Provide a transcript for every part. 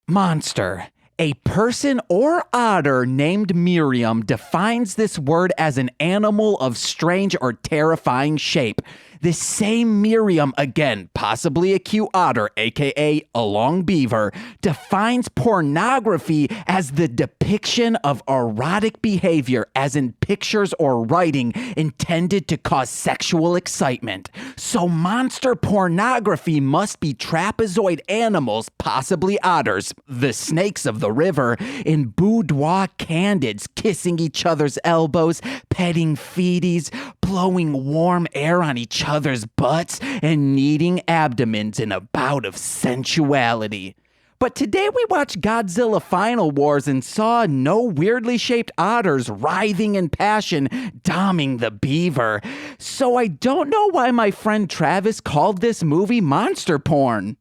Monster. A person or otter named Miriam defines this word as an animal of strange or terrifying shape. This same Miriam, again, possibly a cute otter, aka a long beaver, defines pornography as the depiction of erotic behavior, as in pictures or writing intended to cause sexual excitement. So monster pornography must be trapezoid animals, possibly otters, the snakes of the river, in boudoir candids, kissing each other's elbows, petting feeties, blowing warm air on each other's butts, and kneading abdomens in a bout of sensuality. But today we watched Godzilla Final Wars and saw no weirdly shaped otters writhing in passion, doming the beaver. So I don't know why my friend Travis called this movie monster porn.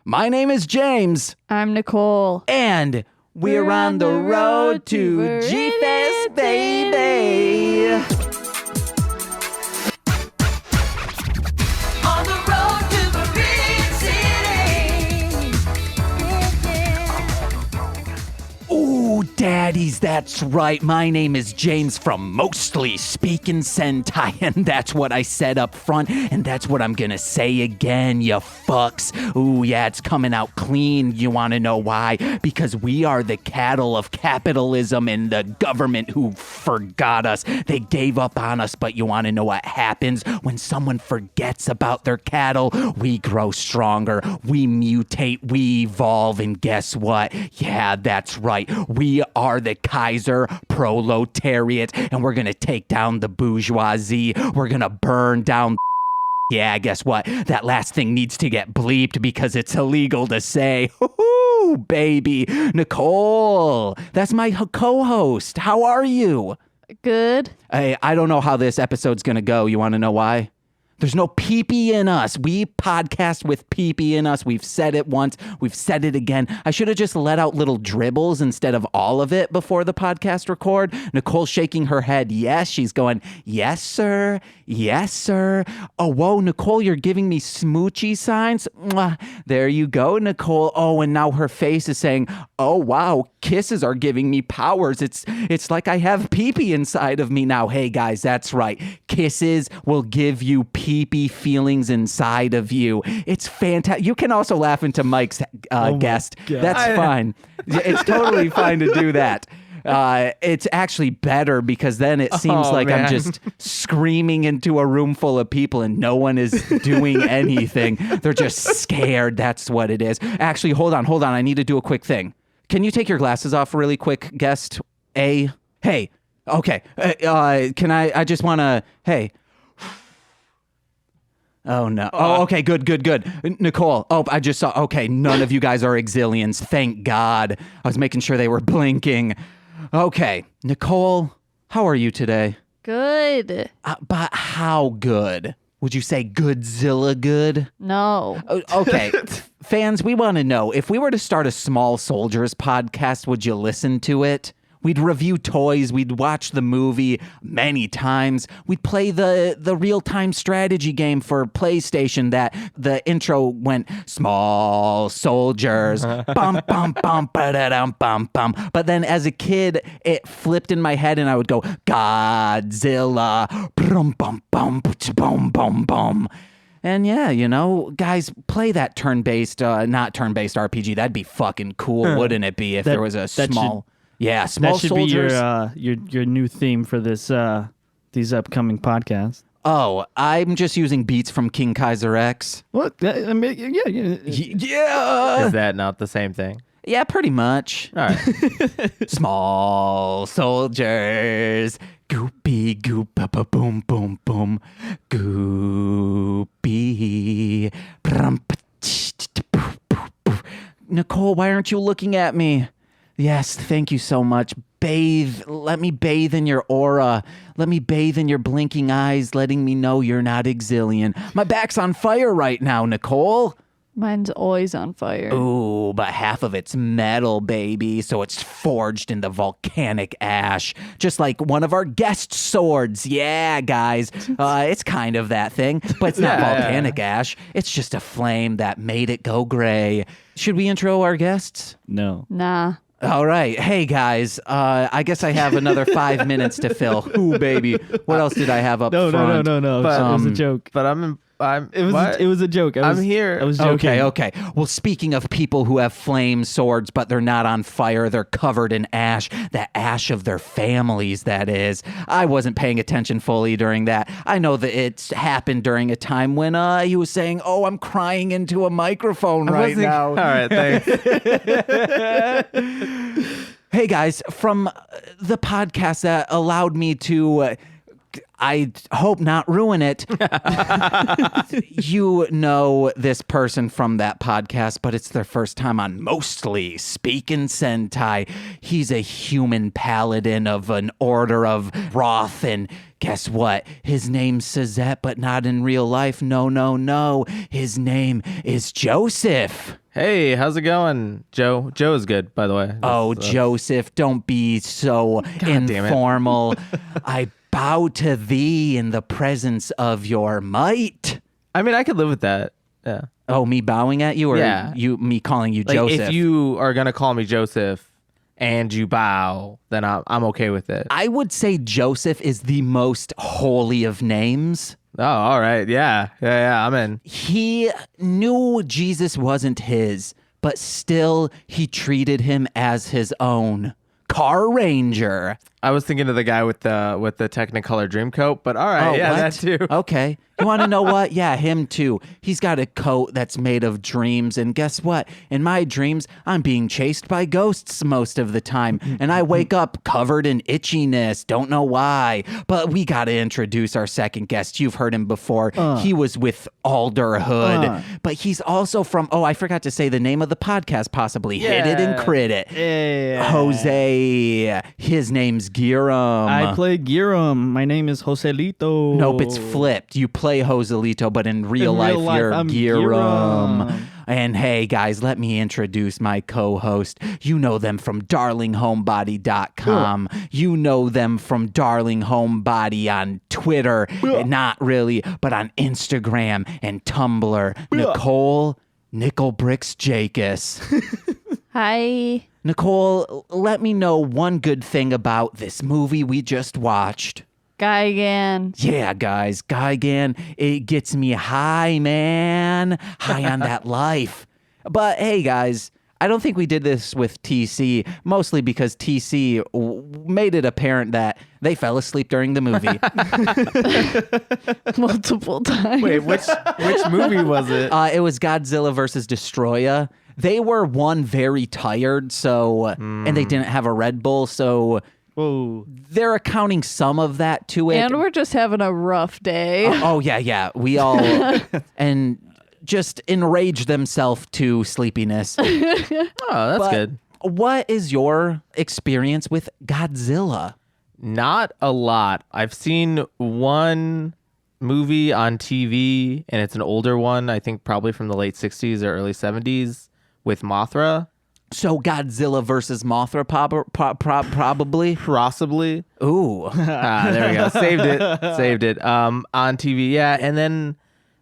My name is James. I'm Nicole. And we're on the road to G-Fest, baby. Ooh, daddies, that's right. My name is James from Mostly Speaking Sentai, and that's what I said up front, and that's what I'm gonna say again, you fucks. Ooh, yeah, it's coming out clean. You wanna know why? Because we are the cattle of capitalism and the government who forgot us. They gave up on us, but you wanna know what happens when someone forgets about their cattle? We grow stronger, we mutate, we evolve, and guess what? Yeah, that's right. We are the Kaiser proletariat, and we're gonna take down the bourgeoisie. We're gonna burn down. Yeah, guess what? That last thing needs to get bleeped because it's illegal to say. Hoo-hoo, baby. Nicole, that's my co-host. How are you? Good. Hey, I don't know how this episode's gonna go. You want to know why? There's no pee-pee in us. We podcast with pee-pee in us. We've said it once. We've said it again. I should have just let out little dribbles instead of all of it before the podcast record. Nicole's shaking her head. Yes, she's going, yes, sir. Yes, sir. Oh, whoa, Nicole, you're giving me smoochy signs. Mwah. There you go, Nicole. Oh, and now her face is saying, oh, wow, kisses are giving me powers. It's like I have pee-pee inside of me now. Hey, guys, that's right. Kisses will give you pee-pee feelings inside of you. It's fantastic. You can also laugh into Mike's guest. That's fine. It's totally fine to do that. It's actually better because then it seems like I'm just screaming into a room full of people and no one is doing anything. They're just scared. That's what it is. Actually, hold on. I need to do a quick thing. Can you take your glasses off really quick, guest A? Hey, okay. Can I just want to, hey. Oh, no. Oh, okay, good. Nicole, I just saw, okay, none of you guys are exilians. Thank God. I was making sure they were blinking. Okay, Nicole, how are you today? Good. But how good? Would you say Godzilla good? No. Okay, fans, we want to know, if we were to start a Small Soldiers podcast, would you listen to it? We'd review toys. We'd watch the movie many times. We'd play the real-time strategy game for PlayStation that the intro went, small soldiers, bum, bum, bum, ba-da-dum, bum, bum. But then as a kid, it flipped in my head and I would go, Godzilla, brum, bum, bum, boom, boom, boom. And yeah, you know, guys, play that turn-based, not turn-based RPG. That'd be fucking cool, wouldn't it be, if there was a small... Yeah, Small Soldiers. That should be your new theme for this these upcoming podcasts. Oh, I'm just using beats from King Kaiser X. What? I mean, Yeah. Is that not the same thing? Yeah, pretty much. All right. Small soldiers. Goopy goop ba boom boom boom. Goopy. Nicole, why aren't you looking at me? Yes, thank you so much. Bathe. Let me bathe in your aura. Let me bathe in your blinking eyes, letting me know you're not exilian. My back's on fire right now, Nicole. Mine's always on fire. Ooh, but half of it's metal, baby. So it's forged in the volcanic ash. Just like one of our guest swords. Yeah, guys. It's kind of that thing, but it's not volcanic ash. It's just a flame that made it go gray. Should we intro our guests? No. Nah. All right. Hey, guys. I guess I have another 5 minutes to fill. Ooh, baby. What else did I have up No. front? But, it was a joke. But It was a joke. I'm here. I was joking. Okay. Well, speaking of people who have flame swords, but they're not on fire, they're covered in ash, the ash of their families, that is. I wasn't paying attention fully during that. I know that it's happened during a time when he was saying, oh, I'm crying into a microphone right now. All right, thanks. Hey, guys, from the podcast that allowed me to... I hope not ruin it. You know this person from that podcast, but it's their first time on Mostly Speaking Sentai. He's a human paladin of an order of Roth, and guess what? His name's Suzette, but not in real life. No. His name is Joseph. Hey, how's it going, Joe? Joe is good, by the way. Joseph, don't be so damn it. informal. I bow to thee in the presence of your might. I mean, I could live with that. Yeah. Oh, me bowing at you, or Yeah. me calling you Like, Joseph? if you are gonna call me Joseph and you bow, then I'm okay with it. I would say Joseph is the most holy of names. Oh, all right. Yeah. I'm in. He knew Jesus wasn't his, but still he treated him as his own. Car Ranger. I was thinking of the guy with the Technicolor Dreamcoat, but all right, what? that too. Okay. You want to know what? Yeah, him too. He's got a coat that's made of dreams, and guess what? In my dreams, I'm being chased by ghosts most of the time, and I wake up covered in itchiness. Don't know why. But we got to introduce our second guest. You've heard him before. He was with Alderhood, but he's also from, I forgot to say the name of the podcast, possibly. Hit It and Crit It. Yeah. Jose. His name's Giram. I play Giram. My name is Joselito. Nope, it's flipped. You play Joselito, but in real life, you're I'm Giram. And hey, guys, let me introduce my co-host. You know them from darlinghomebody.com. You know them from Darling Homebody on Twitter. Not really, but on Instagram and Tumblr. Nicole Nickelbricks Jacus. Hi. Nicole, let me know one good thing about this movie we just watched. Gigan. Yeah, guys, Gigan, it gets me high, man. High on that life. But hey, guys, I don't think we did this with TC, mostly because TC made it apparent that they fell asleep during the movie. Multiple times. Wait, which movie was it? It was Godzilla versus Destroya. They were very tired, and they didn't have a Red Bull, so... Whoa. They're accounting some of that to it. And we're just having a rough day. Yeah. We all and just enraged themselves to sleepiness. Oh, that's good. What is your experience with Godzilla? Not a lot. I've seen one movie on TV, and it's an older one. I think probably from the late 60s or early 70s with Mothra. So Godzilla versus Mothra, probably. Possibly. Ooh, There we go. Saved it. On TV, yeah. And then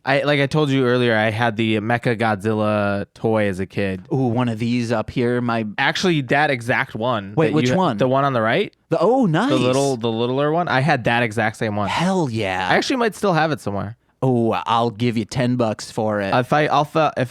I told you earlier, I had the Mecha Godzilla toy as a kid. ooh, one of these up here. Actually, that exact one. Wait, that which one? The one on the right. Nice. The littler one. I had that exact same one. Hell yeah. I actually might still have it somewhere. I'll give you $10 for it. If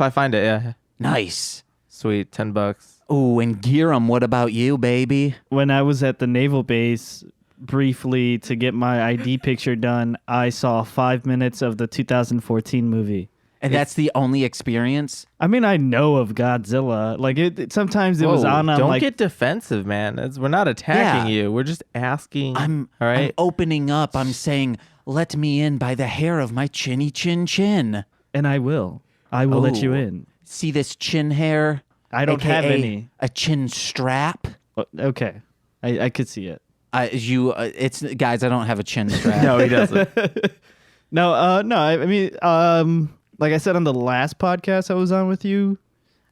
I find it, yeah. Nice. Sweet, $10. Ooh, and Giram, what about you, baby? When I was at the naval base briefly to get my ID picture done, I saw 5 minutes of the 2014 movie. And that's the only experience? I mean, I know of Godzilla. Like sometimes it was on. Don't like, get defensive, man. We're not attacking Yeah. you. We're just asking. I'm all right. opening up. I'm saying, let me in by the hair of my chinny chin chin. and I will let you Oh. in. See this chin hair? I don't have AKA any. A chin strap? Okay, I could see it. It's guys. I don't have a chin strap. No, he doesn't. No, I mean, like I said on the last podcast I was on with you,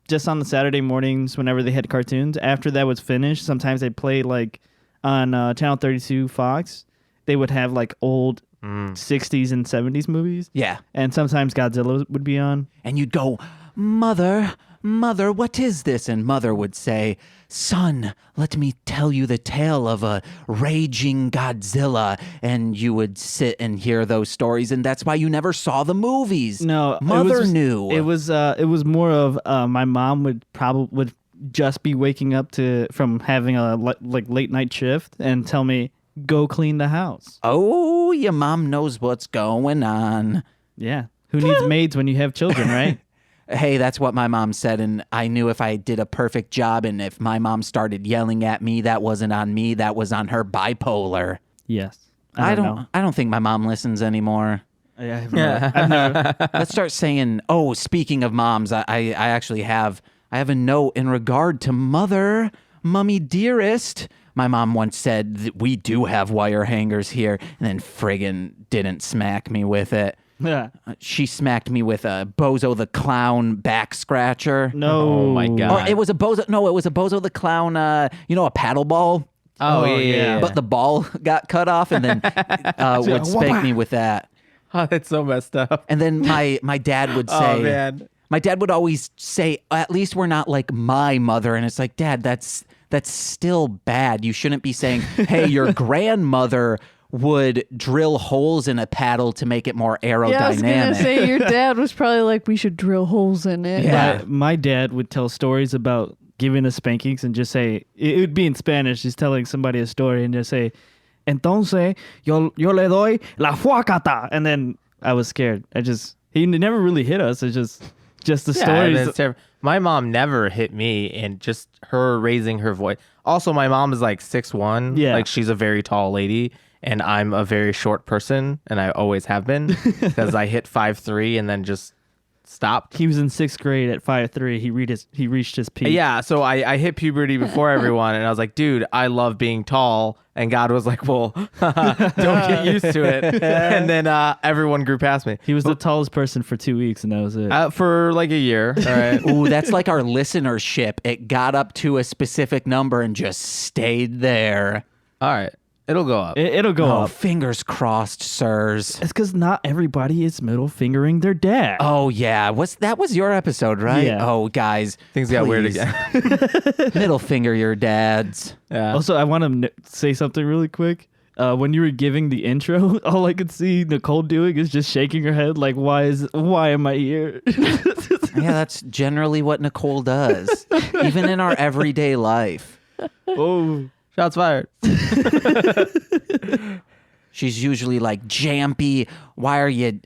just on the Saturday mornings whenever they had cartoons, after that was finished, sometimes they played like on Channel 32 Fox, they would have like old 60s and 70s movies. Yeah. And sometimes Godzilla would be on. And you'd go, Mother, what is this? And Mother would say, Son, let me tell you the tale of a raging Godzilla. And you would sit and hear those stories, and that's why you never saw the movies. No, Mother knew. It was more of my mom would just be waking up from having a like late night shift and tell me, go clean the house. Oh, your mom knows what's going on. Yeah. Who needs maids when you have children, right? Hey, that's what my mom said, and I knew if I did a perfect job, and if my mom started yelling at me, that wasn't on me, that was on her bipolar. Yes. I don't know. don't think my mom listens anymore. I've never. Let's start saying, oh, speaking of moms, I actually have a note in regard to Mummy dearest. My mom once said that we do have wire hangers here, and then friggin' didn't smack me with it. Yeah. She smacked me with a Bozo the Clown back scratcher. No. Oh my God. Or it was a Bozo. No, it was a Bozo the Clown. A paddle ball. Oh, yeah. But the ball got cut off, and then would spank me with that. Oh, that's so messed up. And then my dad would say, Oh, man. my dad would always say, at least we're not like my mother. And it's like, Dad, that's still bad. You shouldn't be saying, hey, your grandmother would drill holes in a paddle to make it more aerodynamic. Yeah, I was gonna say your dad was probably like, we should drill holes in it. Yeah. My dad would tell stories about giving us spankings and just say, it would be in Spanish, just telling somebody a story and just say, entonces yo le doy la fuacata. And then I was scared. He never really hit us. It's just the stories. My mom never hit me, and just her raising her voice. Also, my mom is like 6'1". Yeah. Like she's a very tall lady, and I'm a very short person, and I always have been because I hit 5'3" and then just stopped. He was in 6th grade at 5'3". He reached his peak. Yeah, so I hit puberty before everyone, and I was like, dude, I love being tall. And God was like, well, don't get used to it. And then everyone grew past me. He was the tallest person for 2 weeks, and that was it. For like a year. All right. Ooh, that's like our listenership. It got up to a specific number and just stayed there. All right. It'll go up. It'll go Oh, up. fingers crossed, sirs. It's because not everybody is middle fingering their dad. Oh, yeah. That was your episode, right? Yeah. Oh, guys. Things got weird please. again. Middle finger your dads. Yeah. Also, I want to say something really quick. When you were giving the intro, all I could see Nicole doing is just shaking her head like, why am I here? Yeah, that's generally what Nicole does, even in our everyday life. Oh. Shots fired. She's usually like, Jampy, why are you...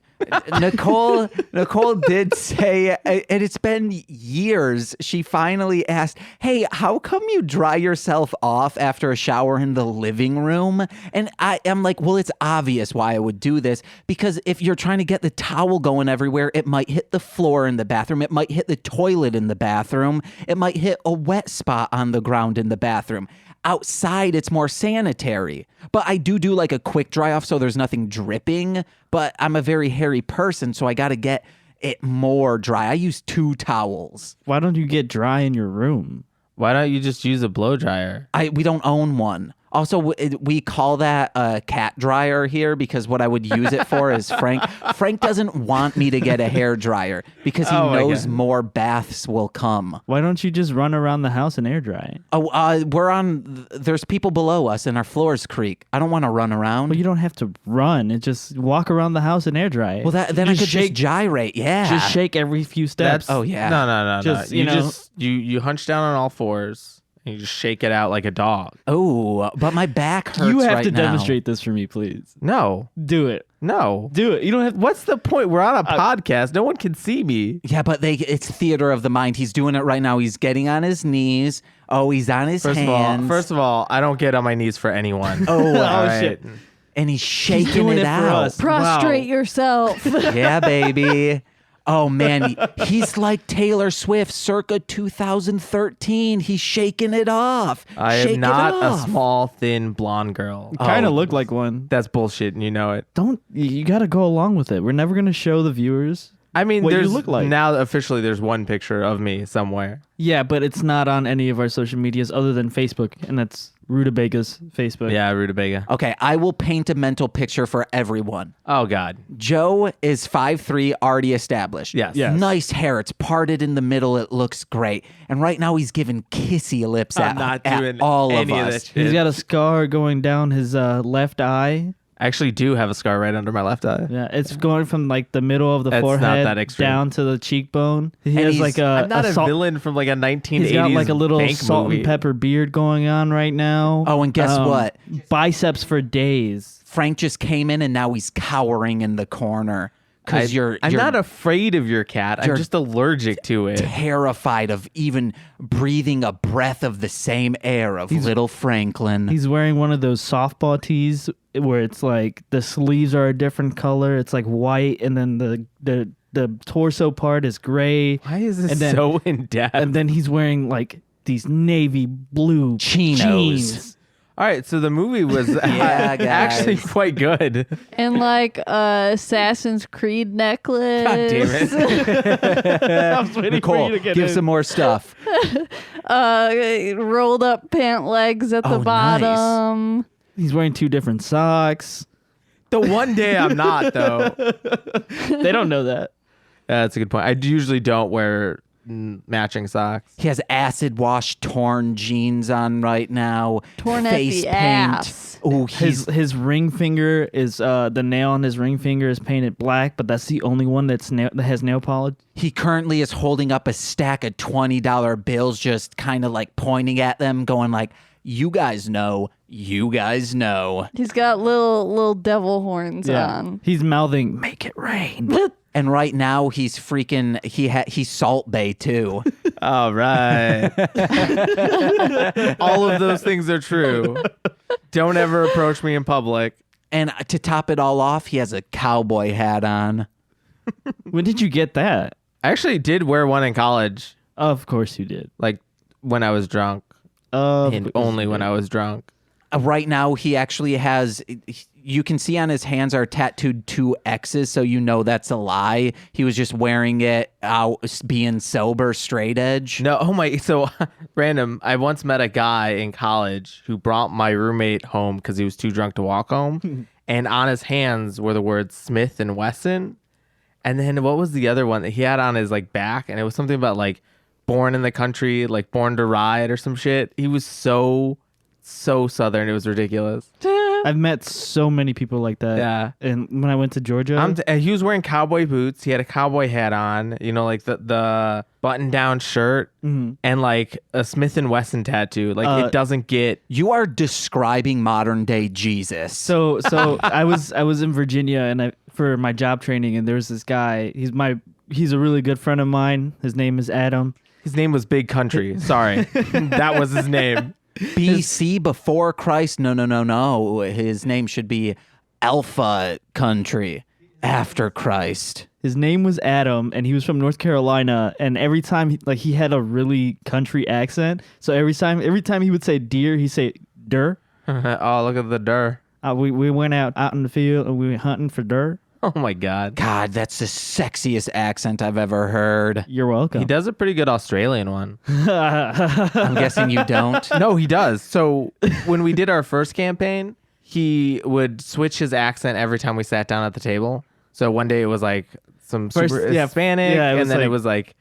Nicole did say, and it's been years, she finally asked, hey, how come you dry yourself off after a shower in the living room? And I am like, well, it's obvious why I would do this, because if you're trying to get the towel going everywhere, it might hit the floor in the bathroom, it might hit the toilet in the bathroom, it might hit a wet spot on the ground in the bathroom. Outside, it's more sanitary. But I do like a quick dry off so there's nothing dripping. But I'm a very hairy person, so I got to get it more dry. I use 2 towels. Why don't you get dry in your room? Why don't you just use a blow dryer? We don't own one. Also, we call that a cat dryer here because what I would use it for is Frank. Frank doesn't want me to get a hair dryer because he knows more baths will come. Why don't you just run around the house and air dry it? Oh, there's people below us and our floors creak. I don't want to run around. Well, you don't have to run. It just walk around the house and air dry it. Well, then I could just gyrate. Yeah. Just shake every few steps. Oh, yeah. No. Just, You hunch down on all fours and you just shake it out like a dog. Oh, but my back hurts You have right to now. demonstrate this for me, please. No. Do it. No. Do it. You don't have. What's the point? We're on a podcast. No one can see me. Yeah, but it's theater of the mind. He's doing it right now. He's getting on his knees. Oh, he's on his hands. First of all, I don't get on my knees for anyone. Oh, all shit. And he's shaking doing it it for out. us. Prostrate yourself. Yeah, baby. Oh, man. He's like Taylor Swift circa 2013. He's shaking it off. I Shake am it not a off. small, thin, blonde girl. Kind of look like one. That's bullshit, and you know it. You got to go along with it. We're never going to show the viewers. I mean, what you there's look like. now officially there's one picture of me somewhere. Yeah, but it's not on any of our social medias other than Facebook, and that's Rutabaga's Facebook. Yeah, rutabaga. Okay, I will paint a mental picture for everyone. Oh God. Joe is 5'3", already established. Yes. Yes. Nice hair. It's parted in the middle. It looks great. And right now he's giving kissy lips I'm not at doing all of any of us. that shit. He's got a scar going down his left eye. I actually do have a scar right under my left eye. Yeah, it's going from like the middle of the That's not forehead that extreme. down to the cheekbone. He has he's- like a I'm not a salt- villain from like a 1980s He's got like a little bank salt movie. and pepper beard going on right now. Oh, and guess what? Biceps for days. Frank just came in and now he's cowering in the corner because I'm you're not afraid of your cat. I'm you're just allergic to it. terrified of even breathing a breath of the same air of little Franklin. He's wearing one of those softball tees where it's like the sleeves are a different color. It's like white, and then the torso part is gray. Why is this And then- so in depth? And then he's wearing like these navy blue Chinos. jeans. All right, so the movie was Yeah, actually guys. quite good. And like Assassin's Creed necklace. God damn it. I was waiting for Nicole, you to get give in. some more stuff. Rolled up pant legs at the Oh, nice. bottom. He's wearing two different socks. The one day I'm not, though. They don't know that. That's a good point. I usually don't wear matching socks. He has acid wash torn jeans on right now. Torn at face the paint. ass. Oh, he's His ring finger is the nail on his ring finger is painted black, but that's the only one that has nail polish. he currently is holding up a stack of $20 bills, just kind of like pointing at them, going like, "You guys know, you guys know." He's got little devil horns on. He's mouthing, "Make it rain." And right now he's freaking he's Salt Bay too. All right. All of those things are true. Don't ever approach me in public. And to top it all off, he has a cowboy hat on. When did you get that? I actually did wear one in college, Of course you did. like when I was drunk, and only when I was drunk. Right now he actually has, you can see on his hands are tattooed 2 X's, so you know that's a lie. He was just wearing it out being sober, straight edge. No, oh my, so random. I once met a guy in college who brought my roommate home because he was too drunk to walk home. And on his hands were the words Smith and Wesson. And then what was the other one that he had on his like back? And it was something about like born in the country, like born to ride or some shit. He was so Southern. It was ridiculous. I've met so many people like that. Yeah. And when I went to Georgia, He was wearing cowboy boots. He had a cowboy hat on, you know, like the button down shirt and like a Smith and Wesson tattoo. Like it doesn't get. You are describing modern day Jesus. So I was in Virginia and for my job training, and there was this guy. He's a really good friend of mine. His name is Adam. His name was Big Country. Sorry. That was his name. BC before Christ? No. His name should be Alpha Country after Christ. His name was Adam, and he was from North Carolina. And every time he had a really country accent. So every time he would say deer, he'd say der. Oh, look at the dir. We went out in the field and we went hunting for der. Oh my God. God, that's the sexiest accent I've ever heard. You're welcome. He does a pretty good Australian one. I'm guessing you don't. No, he does. So when we did our first campaign, he would switch his accent every time we sat down at the table. So one day it was like some super Hispanic, yeah, and then it was like,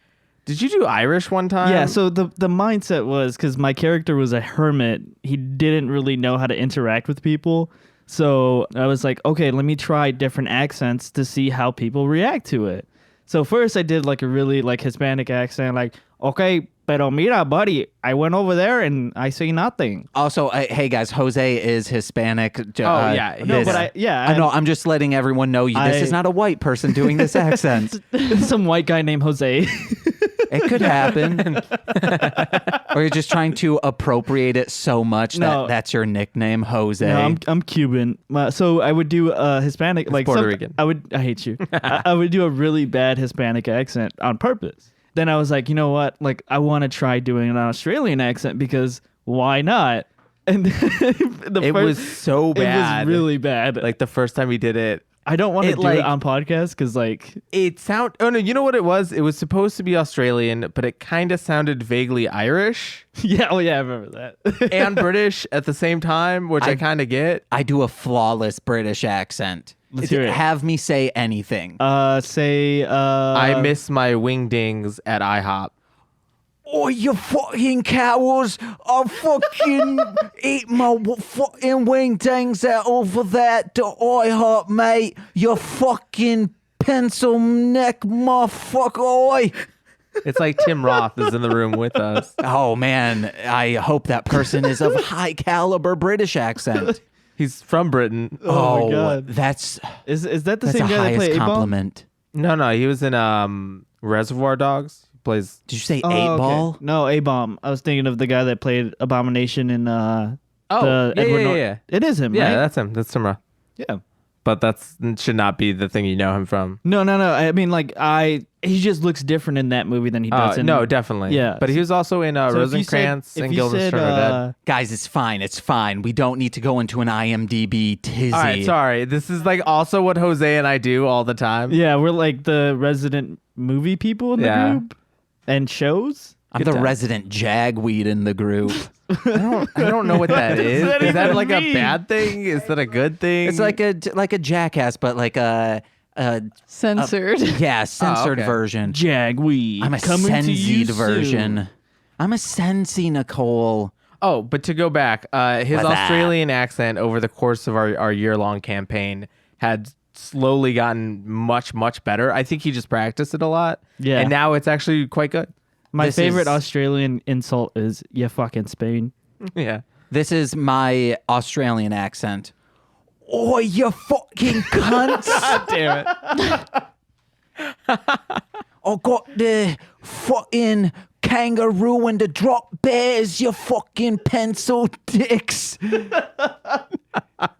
did you do Irish one time? Yeah, so the mindset was, because my character was a hermit, he didn't really know how to interact with people. So I was like, okay, let me try different accents to see how people react to it. So first I did like a really like Hispanic accent, like, okay, pero mira, buddy, I went over there and I say nothing. Also, hey guys, Jose is Hispanic. yeah, No, this- but I know. I'm just letting everyone know this is not a white person doing this accent. some white guy named Jose. It could happen. Or you're just trying to appropriate it so much No. that's your nickname, Jose. No, I'm Cuban. So I would do Hispanic, like Puerto Rican. I hate you. I would do a really bad Hispanic accent on purpose. Then I was like, you know what? Like, I want to try doing an Australian accent because why not? And It was so bad. It was really bad. Like the first time he did it, I don't want to It, do like- it on podcast because like Oh no, you know what it was? It was supposed to be Australian, but it kind of sounded vaguely Irish yeah, oh yeah, I remember that. and British at the same time, which I kind of get. I do a flawless British accent. Let's hear it. Have me say anything. Say I miss my wingdings at IHOP. Oh, you fucking cowards! I fucking eat my fucking wingdings out over that IHOP, mate. You fucking pencil neck motherfucker, oi! It's like Tim Roth is in the room with us. Oh man, I hope that person is of high caliber British accent. He's from Britain. Oh my God. That's is that the that's same the guy that played highest 8-Ball? compliment. No, he was in Reservoir Dogs. He plays. Did you say Oh, 8-Ball? okay. No, A-Bomb. I was thinking of the guy that played Abomination in the yeah, Edward yeah, Norton. yeah. It is him, Yeah, right? that's him. That's Tim Roth. Yeah. But that should not be the thing you know him from. No. I mean, like, he just looks different in that movie than he does in. No, definitely. Yeah. But he was also in So if you Rosencrantz said- if and you Guildenstern said, are Dead. Guys, it's fine. It's fine. We don't need to go into an IMDb tizzy. All right, sorry. This is like also what Jose and I do all the time. Yeah, we're like the resident movie people in the Yeah. group and shows. I'm Good the time. resident jagweed in the group. I don't know what that is. that Is that even like a mean? bad thing? Is that a good thing? It's like a jackass, but like a Censored. yeah, censored okay. version. Jagweed. I'm a coming to you sensied version. soon. I'm a sensi, Nicole. Oh, but to go back, his What's that? Australian accent over the course of our year-long campaign had slowly gotten much, much better. I think he just practiced it a lot. Yeah. And now it's actually quite good. My This favorite is- Australian insult is "you fucking Spain." Yeah. This is my Australian accent. Oh, you fucking cunts! Damn it. I got the fucking kangaroo and the drop bears, you fucking pencil dicks.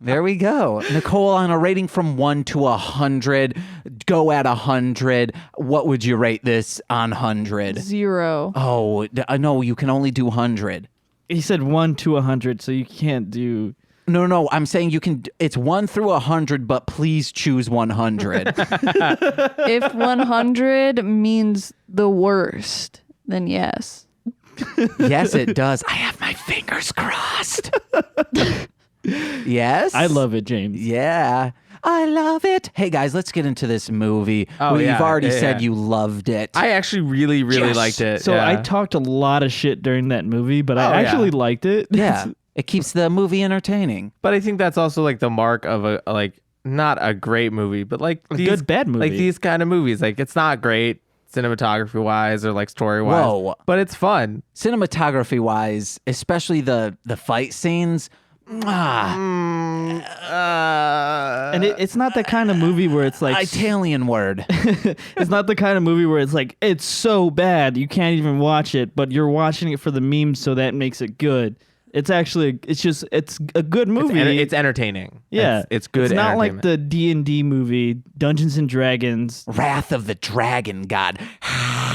There we go. Nicole, on a rating from 1 to 100, go at 100. What would you rate this on 100? 0. Oh, no, you can only do 100. He said 1 to 100, so you can't do. No, I'm saying you can, it's 1 through 100, but please choose 100. If 100 means the worst, then yes. Yes, it does. I have my fingers crossed. Yes? I love it, James. Yeah. I love it. Hey guys, let's get into this movie. Oh, You've yeah, already yeah, said yeah. you loved it. I actually really, really Yes. liked it. So yeah. I talked a lot of shit during that movie, but Oh, I yeah. actually liked it. yeah. It keeps the movie entertaining. But I think that's also like the mark of a like not a great movie, but like A these good bad movie. like these kind of movies. Like it's not great cinematography wise or like story wise. Whoa. But it's fun. Cinematography wise, especially the fight scenes. And it's not the kind of movie where it's like Italian word. it's not the kind of movie where it's like it's so bad you can't even watch it, but you're watching it for the memes, so that makes it good. It's actually it's a good movie. It's entertaining. yeah, It's good. It's not like entertainment. the D&D movie Dungeons and Dragons. Wrath of the Dragon God.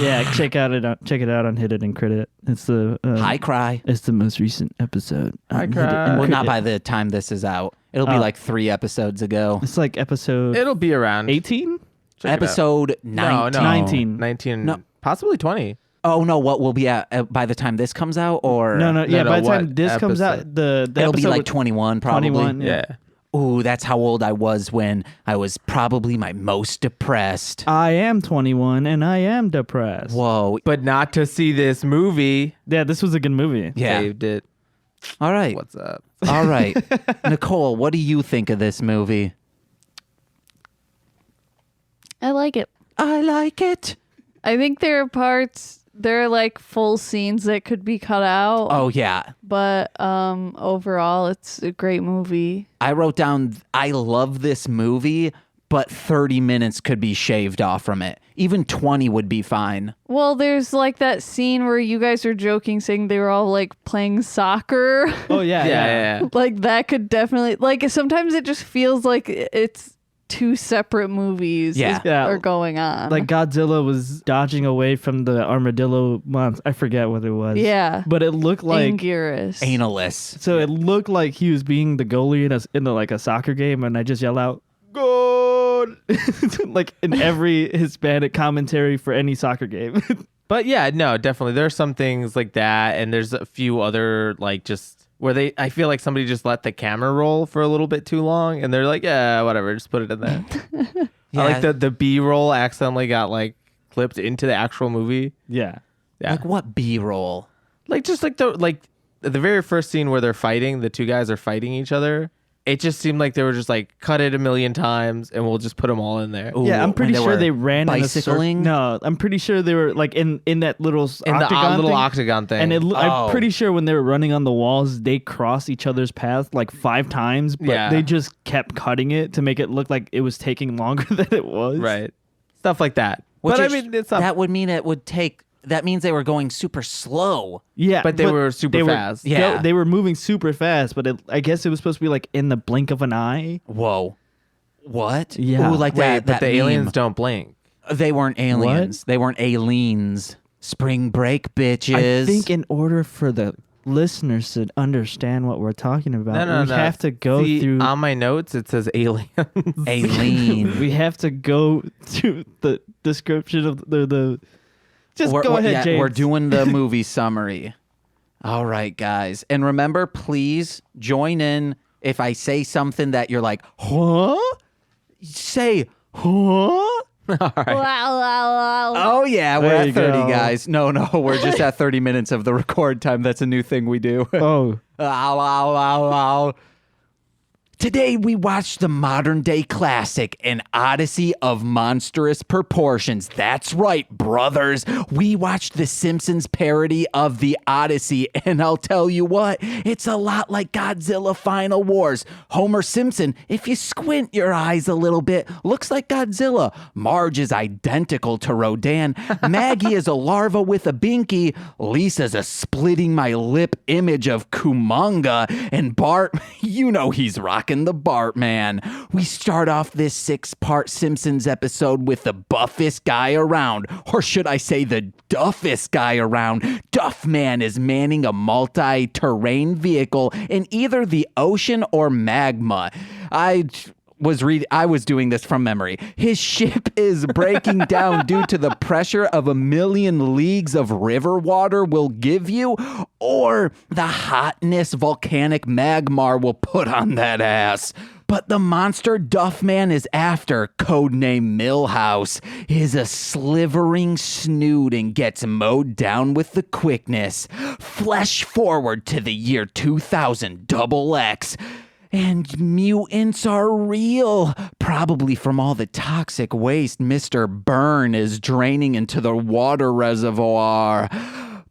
Yeah, check it out on Hit It and Crit It. It's the I cry. It's the most recent episode. I on Hit It cry. and Well, Crit not It. by the time this is out. It'll be Oh. like 3 episodes ago. It's like episode It'll be around 18. Check it out. Episode No, 19. 19. 19. No. Possibly 20. Oh no, what will be at by the time this comes out, or No, yeah. no, By the time what this comes out, episode? the it'll be episode like with 21 probably. 21, Yeah. Ooh, that's how old I was when I was probably my most depressed. I am 21 and I am depressed. Whoa. But not to see this movie. Yeah, this was a good movie. Yeah. Saved it. All right. What's up? All right. Nicole, what do you think of this movie? I like it. I like it. I think there are like full scenes that could be cut out. Oh yeah. But overall, it's a great movie. I wrote down I love this movie, but 30 minutes could be shaved off from it. Even 20 would be fine. Well, there's like that scene where you guys were joking, saying they were all like playing soccer. Oh yeah, Yeah. Like that could definitely, like, sometimes it just feels like it's two separate movies Yeah. Yeah. are going on. Like Godzilla was dodging away from the armadillo monster. I forget what it was. Yeah. But it looked like Anguirus. Analus. so it looked like he was being the goalie in like a soccer game, and I just yell out, "Goal!" like in every Hispanic commentary for any soccer game. But yeah, no, definitely. There are some things like that, and there's a few other like just where I feel like somebody just let the camera roll for a little bit too long, and they're like, yeah, whatever, just put it in there. Yeah. I like the B-roll accidentally got like clipped into the actual movie. Yeah. Yeah, Like what B-roll? like just like the very first scene where they're fighting, the two guys are fighting each other. It just seemed like they were just like cut it a million times, and we'll just put them all in there. Ooh, Yeah, I'm pretty when sure were they ran bicycling. No, I'm pretty sure they were like in that little In the octagon little thing. octagon thing. And Oh. I'm pretty sure when they were running on the walls, they crossed each other's path like 5 times, but Yeah. they just kept cutting it to make it look like it was taking longer than it was. right, stuff like that. Which But I is- mean, it's not. that would mean it would take. That means they were going super slow. Yeah, But they were super fast. Yeah. they were moving super fast, but I guess it was supposed to be like in the blink of an eye. Whoa. What? Yeah. Ooh, like Wait, that. but that the meme. aliens don't blink. They weren't aliens. They weren't aliens. Spring break, bitches. I think in order for the listeners to understand what we're talking about, No, we have to go See, through. On my notes, it says aliens. alien. We have to go to the description of the. Just go ahead, James. We're doing the movie summary. All right, guys. And remember, please join in if I say something that you're like, huh? Say, huh? Wow, wow, wow. Oh, yeah, we're There at you 30, go. guys. No, we're just at 30 minutes of the record time. That's a new thing we do. Oh, Ow, ow, ow, ow. Today we watched the modern day classic, An Odyssey of Monstrous Proportions. That's right, brothers. We watched the Simpsons parody of the Odyssey, and I'll tell you what, it's a lot like Godzilla Final Wars. Homer Simpson, if you squint your eyes a little bit, looks like Godzilla. Marge is identical to Rodan. Maggie is a larva with a binky. Lisa's a splitting my lip image of Kumonga. And Bart, you know he's rocking the Bartman. We start off this 6-part Simpsons episode with the buffest guy around, or should I say the duffest guy around. Duffman is manning a multi-terrain vehicle in either the ocean or magma. I was doing this from memory. His ship is breaking down due to the pressure of 1,000,000 leagues of river water will give you, or the hotness volcanic magma will put on that ass. But the monster Duffman is after, codename Millhouse, is a slivering snoot and gets mowed down with the quickness. Flash forward to the year 2000 XX. And mutants are real, probably from all the toxic waste Mr. Burn is draining into the water reservoir.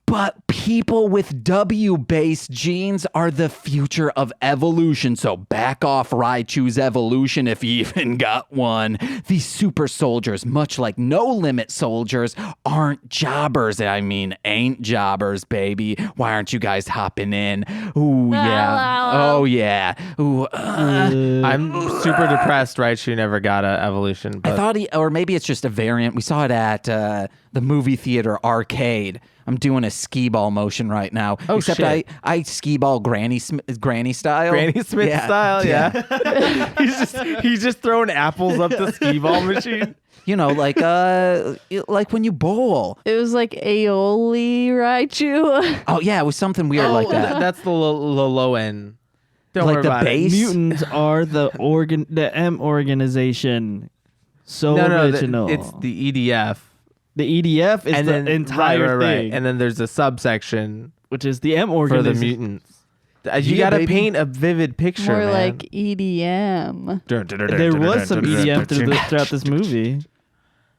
But people with W-based genes are the future of evolution, so back off Raichu's evolution if you even got one. These super soldiers, much like No Limit soldiers, aren't jobbers. I mean, ain't jobbers, baby. Why aren't you guys hopping in? Ooh, yeah. Oh, yeah. Ooh, I'm super depressed. Raichu never got a evolution. But I thought or maybe it's just a variant. We saw it at the movie theater arcade. I'm doing a skee ball motion right now. Oh, Except shit. I skee ball Granny style. Granny Smith style, yeah. he's just throwing apples up the skee ball machine. You know, like when you bowl. It was like aioli Raichu. Oh yeah, it was something weird like that. That's the low end. Don't Like worry the about base? mutants are the M organization. So it. original. It's the EDF. The EDF is And the then entire right. thing, And then there's a subsection which is the M for organization. the mutants. You Yeah, gotta baby. paint a vivid picture. More man. like EDM. There was some EDM throughout this movie,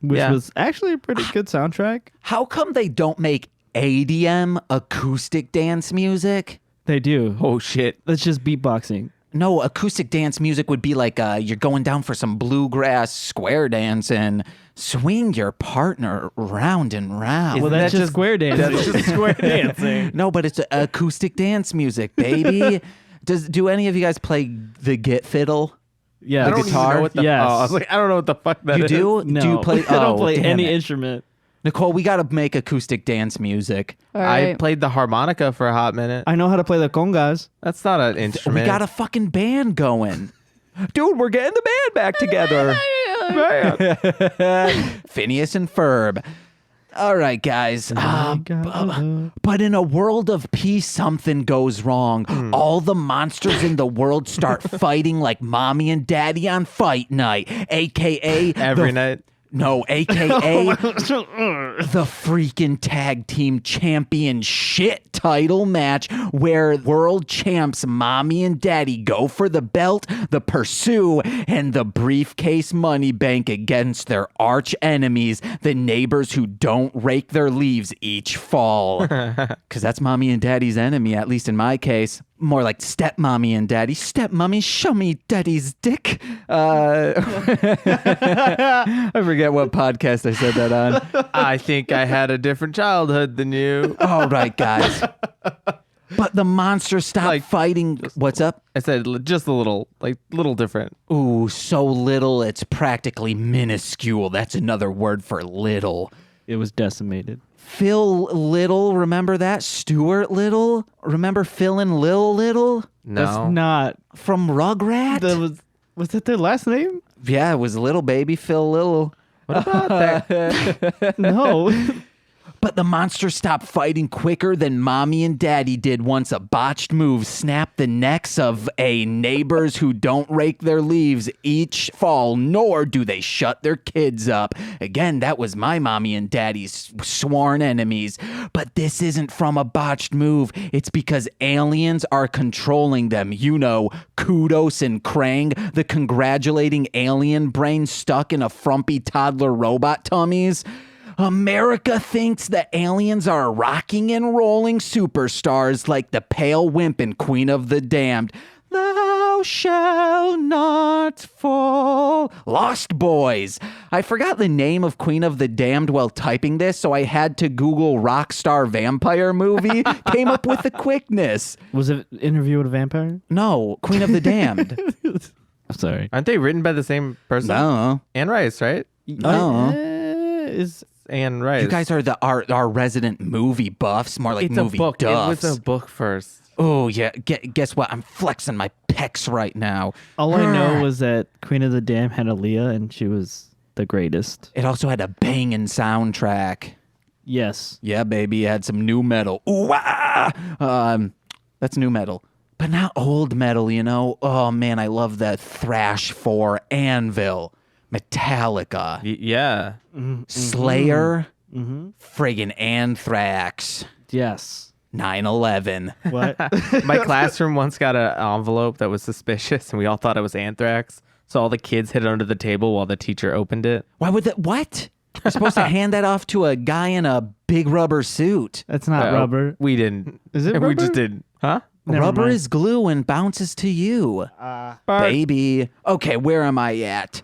which Yeah. was actually a pretty good soundtrack. How come they don't make ADM, acoustic dance music? They do. Oh shit. That's just beatboxing. No, acoustic dance music would be like you're going down for some bluegrass square dance and swing your partner round and round. Well, Isn't that's that just just- square dancing. That's just square dancing. No, but it's acoustic dance music, baby. Do any of you guys play the git fiddle? Yeah, I don't even know what the Yes. I was like, I don't know what the fuck that You is. do? No, Do you play? I don't oh, play damn any it. instrument. Nicole, we got to make acoustic dance music. All I right. played the harmonica for a hot minute. I know how to play the congas. That's not an We instrument. got a fucking band going. Dude, we're getting the band back together. Man. Phineas and Ferb. All right, guys. But in a world of peace, something goes wrong. All the monsters in the world start fighting like mommy and daddy on fight night, a.k.a. Every night. No, a.k.a. the freaking tag team championship title match where world champs mommy and daddy go for the belt, the pursue, and the briefcase money bank against their arch enemies, the neighbors who don't rake their leaves each fall. Because that's mommy and daddy's enemy, at least in my case. More like stepmommy and daddy. Stepmommy, show me daddy's dick. I forget what podcast I said that on. I think I had a different childhood than you. All right, guys. But the monster stopped fighting. What's up? I said just a little different. Ooh, so little it's practically minuscule. That's another word for little. It was decimated. Phil Little, remember that? Stuart Little? Remember Phil and Lil Little? No. That's not. From Rugrat? Was that their last name? Yeah, it was little baby Phil Little. What about that? No. But the monster stopped fighting quicker than mommy and daddy did once a botched move snapped the necks of neighbors who don't rake their leaves each fall, nor do they shut their kids up. Again, that was my mommy and daddy's sworn enemies. But this isn't from a botched move. It's because aliens are controlling them. You know, Kudos and Krang, the congratulating alien brain stuck in a frumpy toddler robot tummies. America thinks that aliens are rocking and rolling superstars like the pale wimp in Queen of the Damned. Thou shalt not fall. Lost Boys. I forgot the name of Queen of the Damned while typing this, so I had to Google Rockstar Vampire Movie. Came up with the quickness. Was it Interview with a Vampire? No, Queen of the Damned. I'm sorry. Aren't they written by the same person? No. Anne Rice, right? No. Is Anne Rice. You guys are our resident movie buffs, more like it's movie a book. duffs. It was a book first. Oh, yeah. Guess what? I'm flexing my pecs right now. all I know was that Queen of the Dam had Aaliyah and she was the greatest. It also had a banging soundtrack. Yes. Yeah, baby. It had some new metal. Ooh, ah! That's new metal. But not old metal, you know? Oh, man, I love that Thrash 4, Anvil, Metallica, Yeah. Slayer, friggin' Anthrax, Yes. 9/11. What? My classroom once got an envelope that was suspicious, and we all thought it was anthrax. So all the kids hid it under the table while the teacher opened it. Why would that? What? You're supposed to hand that off to a guy in a big rubber suit. That's not rubber. We didn't. Is it We rubber? just did. Huh? Never Rubber mind. is glue and bounces to you. Baby. Okay, where am I at?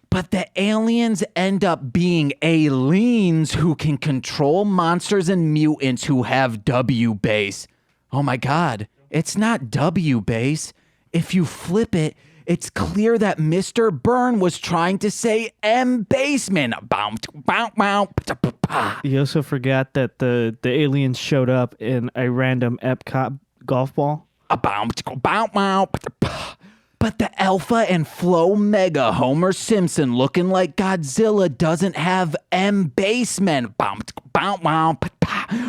But the aliens end up being aliens who can control monsters and mutants who have W base. Oh my God, it's not W base. If you flip it, it's clear that Mr. Byrne was trying to say M basement. You also forgot that the aliens showed up in a random Epcot golf ball. But the Alpha and Flow Mega Homer Simpson looking like Godzilla doesn't have M basement.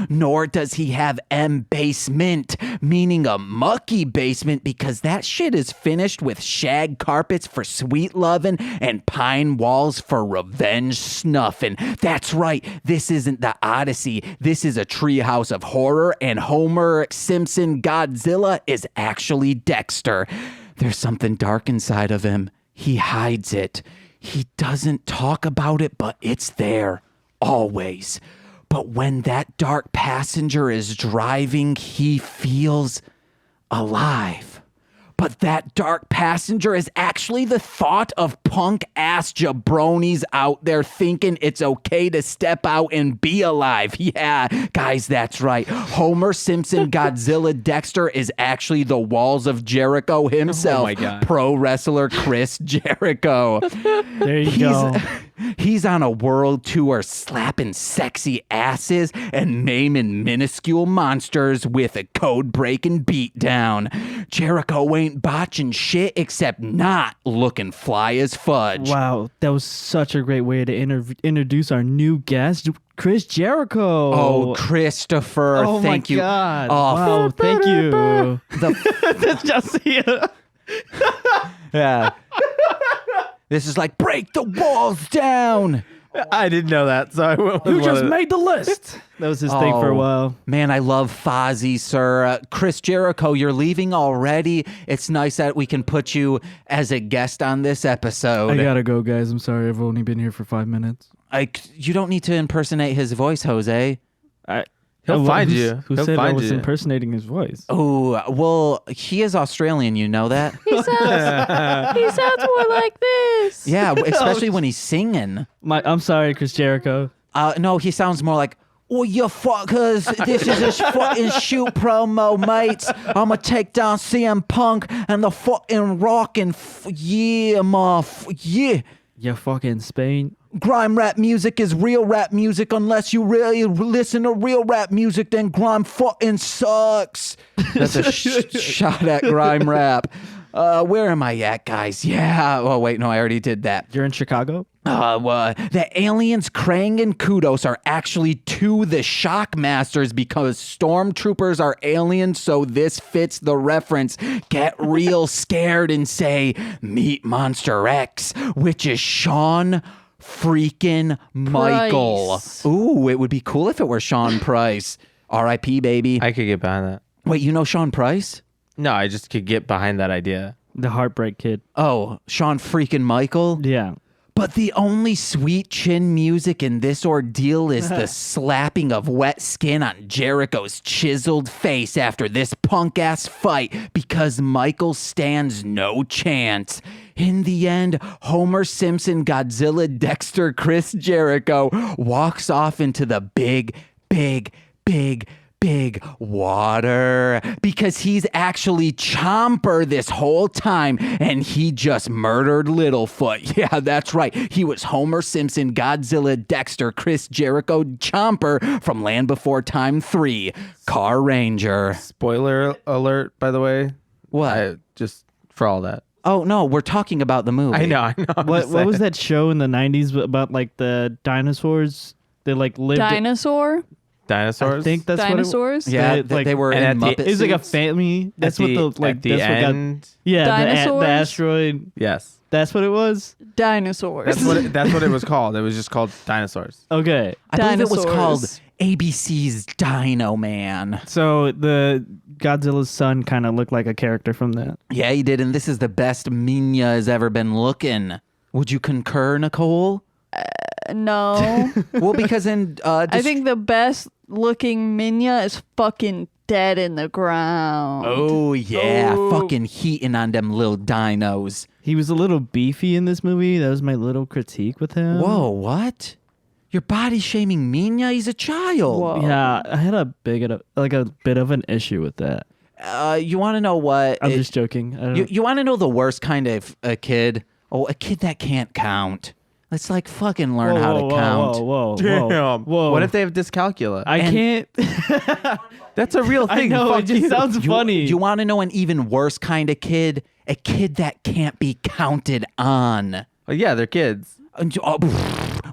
Nor does he have M basement, meaning a mucky basement, because that shit is finished with shag carpets for sweet lovin' and pine walls for revenge snuffin'. That's right, this isn't the Odyssey. This is a treehouse of horror, and Homer Simpson Godzilla is actually Dexter. There's something dark inside of him. He hides it. He doesn't talk about it, but it's there, always. But when that dark passenger is driving, he feels alive. But that dark passenger is actually the thought of punk-ass jabronis out there thinking it's okay to step out and be alive. Yeah, guys, that's right. Homer Simpson Godzilla Dexter is actually the walls of Jericho himself. Oh my God. Pro wrestler Chris Jericho. There you go. He's on a world tour slapping sexy asses and maiming minuscule monsters with a code-breaking beatdown. Jericho ain't botching shit except not looking fly as fudge. Wow, that was such a great way to introduce our new guest, Chris Jericho. Oh, Christopher, Oh thank my you. God. Oh, Wow, thank you. The Just yeah. This is like break the walls down. I didn't know that, so I went with You one just of the- made the list. That was his thing for a while. Man, I love Fozzie, sir. Chris Jericho, you're leaving already. It's nice that we can put you as a guest on this episode. I gotta go, guys. I'm sorry. I've only been here for 5 minutes. You don't need to impersonate his voice, Jose. He'll find who's- you. Who He'll said I find was you. impersonating his voice? Oh, well, he is Australian. You know that? He sounds more like this. Yeah, especially when he's singing. I'm sorry, Chris Jericho. No, he sounds more like, oh, you fuckers, this is a fucking shoot promo, mates. I'm going to take down CM Punk and the fucking rockin' yeah. You fucking Spain. Grime rap music is real rap music unless you really listen to real rap music, then grime fucking sucks. That's a shot at grime rap. Where am I at, guys? Yeah. Oh, wait, no, I already did that. You're in Chicago? The aliens Krang and Kudos are actually to the Shockmasters because stormtroopers are aliens, so this fits the reference. Get real scared and say, meet Monster X, which is Sean freaking Michael. Price. Ooh, it would be cool if it were Sean Price. R.I.P., baby. I could get behind that. Wait, you know Sean Price? No, I just could get behind that idea. The Heartbreak Kid. Oh, Sean freaking Michael? Yeah. But the only sweet chin music in this ordeal is the slapping of wet skin on Jericho's chiseled face after this punk-ass fight because Michael stands no chance. In the end, Homer Simpson, Godzilla, Dexter, Chris Jericho walks off into the big water because he's actually Chomper this whole time and he just murdered Littlefoot. Yeah, that's right. He was Homer Simpson, Godzilla, Dexter, Chris Jericho, Chomper from Land Before Time 3, Car Ranger. Spoiler alert, by the way. What? Just for all that. Oh, no, we're talking about the movie. I know. I'm What just was saying. that show in the 90s about like the dinosaurs? They like lived. Dinosaur? Dinosaurs? I think that's Dinosaurs? Yeah, They they were in and at the- Muppet It was like a suits. family. That's what the like. at the that's what got. end. Yeah, Dinosaurs? the asteroid. Yes. That's what it was. Dinosaurs. That's what it was called. It was just called Dinosaurs. Okay, I believe it was called Dinosaurs. ABC's Dino Man. so the Godzilla's son kind of looked like a character from that. Yeah, he did, and this is the best Minya has ever been looking. Would you concur, Nicole? No. Well, because in I think the best looking Minya is fucking dead in the ground. oh yeah, Oh. fucking heating on them little dinos. He was a little beefy in this movie. That was my little critique with him. Whoa, what? You're body shaming Minya? He's a child. Whoa. Yeah, I had a bit of an issue with that. You want to know what? I'm just joking. I don't You want to know the worst kind of a kid? Oh, a kid that can't count. Let's like fucking learn how to count. Whoa. What if they have dyscalculia? I And- can't. That's a real I thing. know. Fuck It just you. sounds funny. You want to know an even worse kind of kid? A kid that can't be counted on. Well, yeah, they're kids.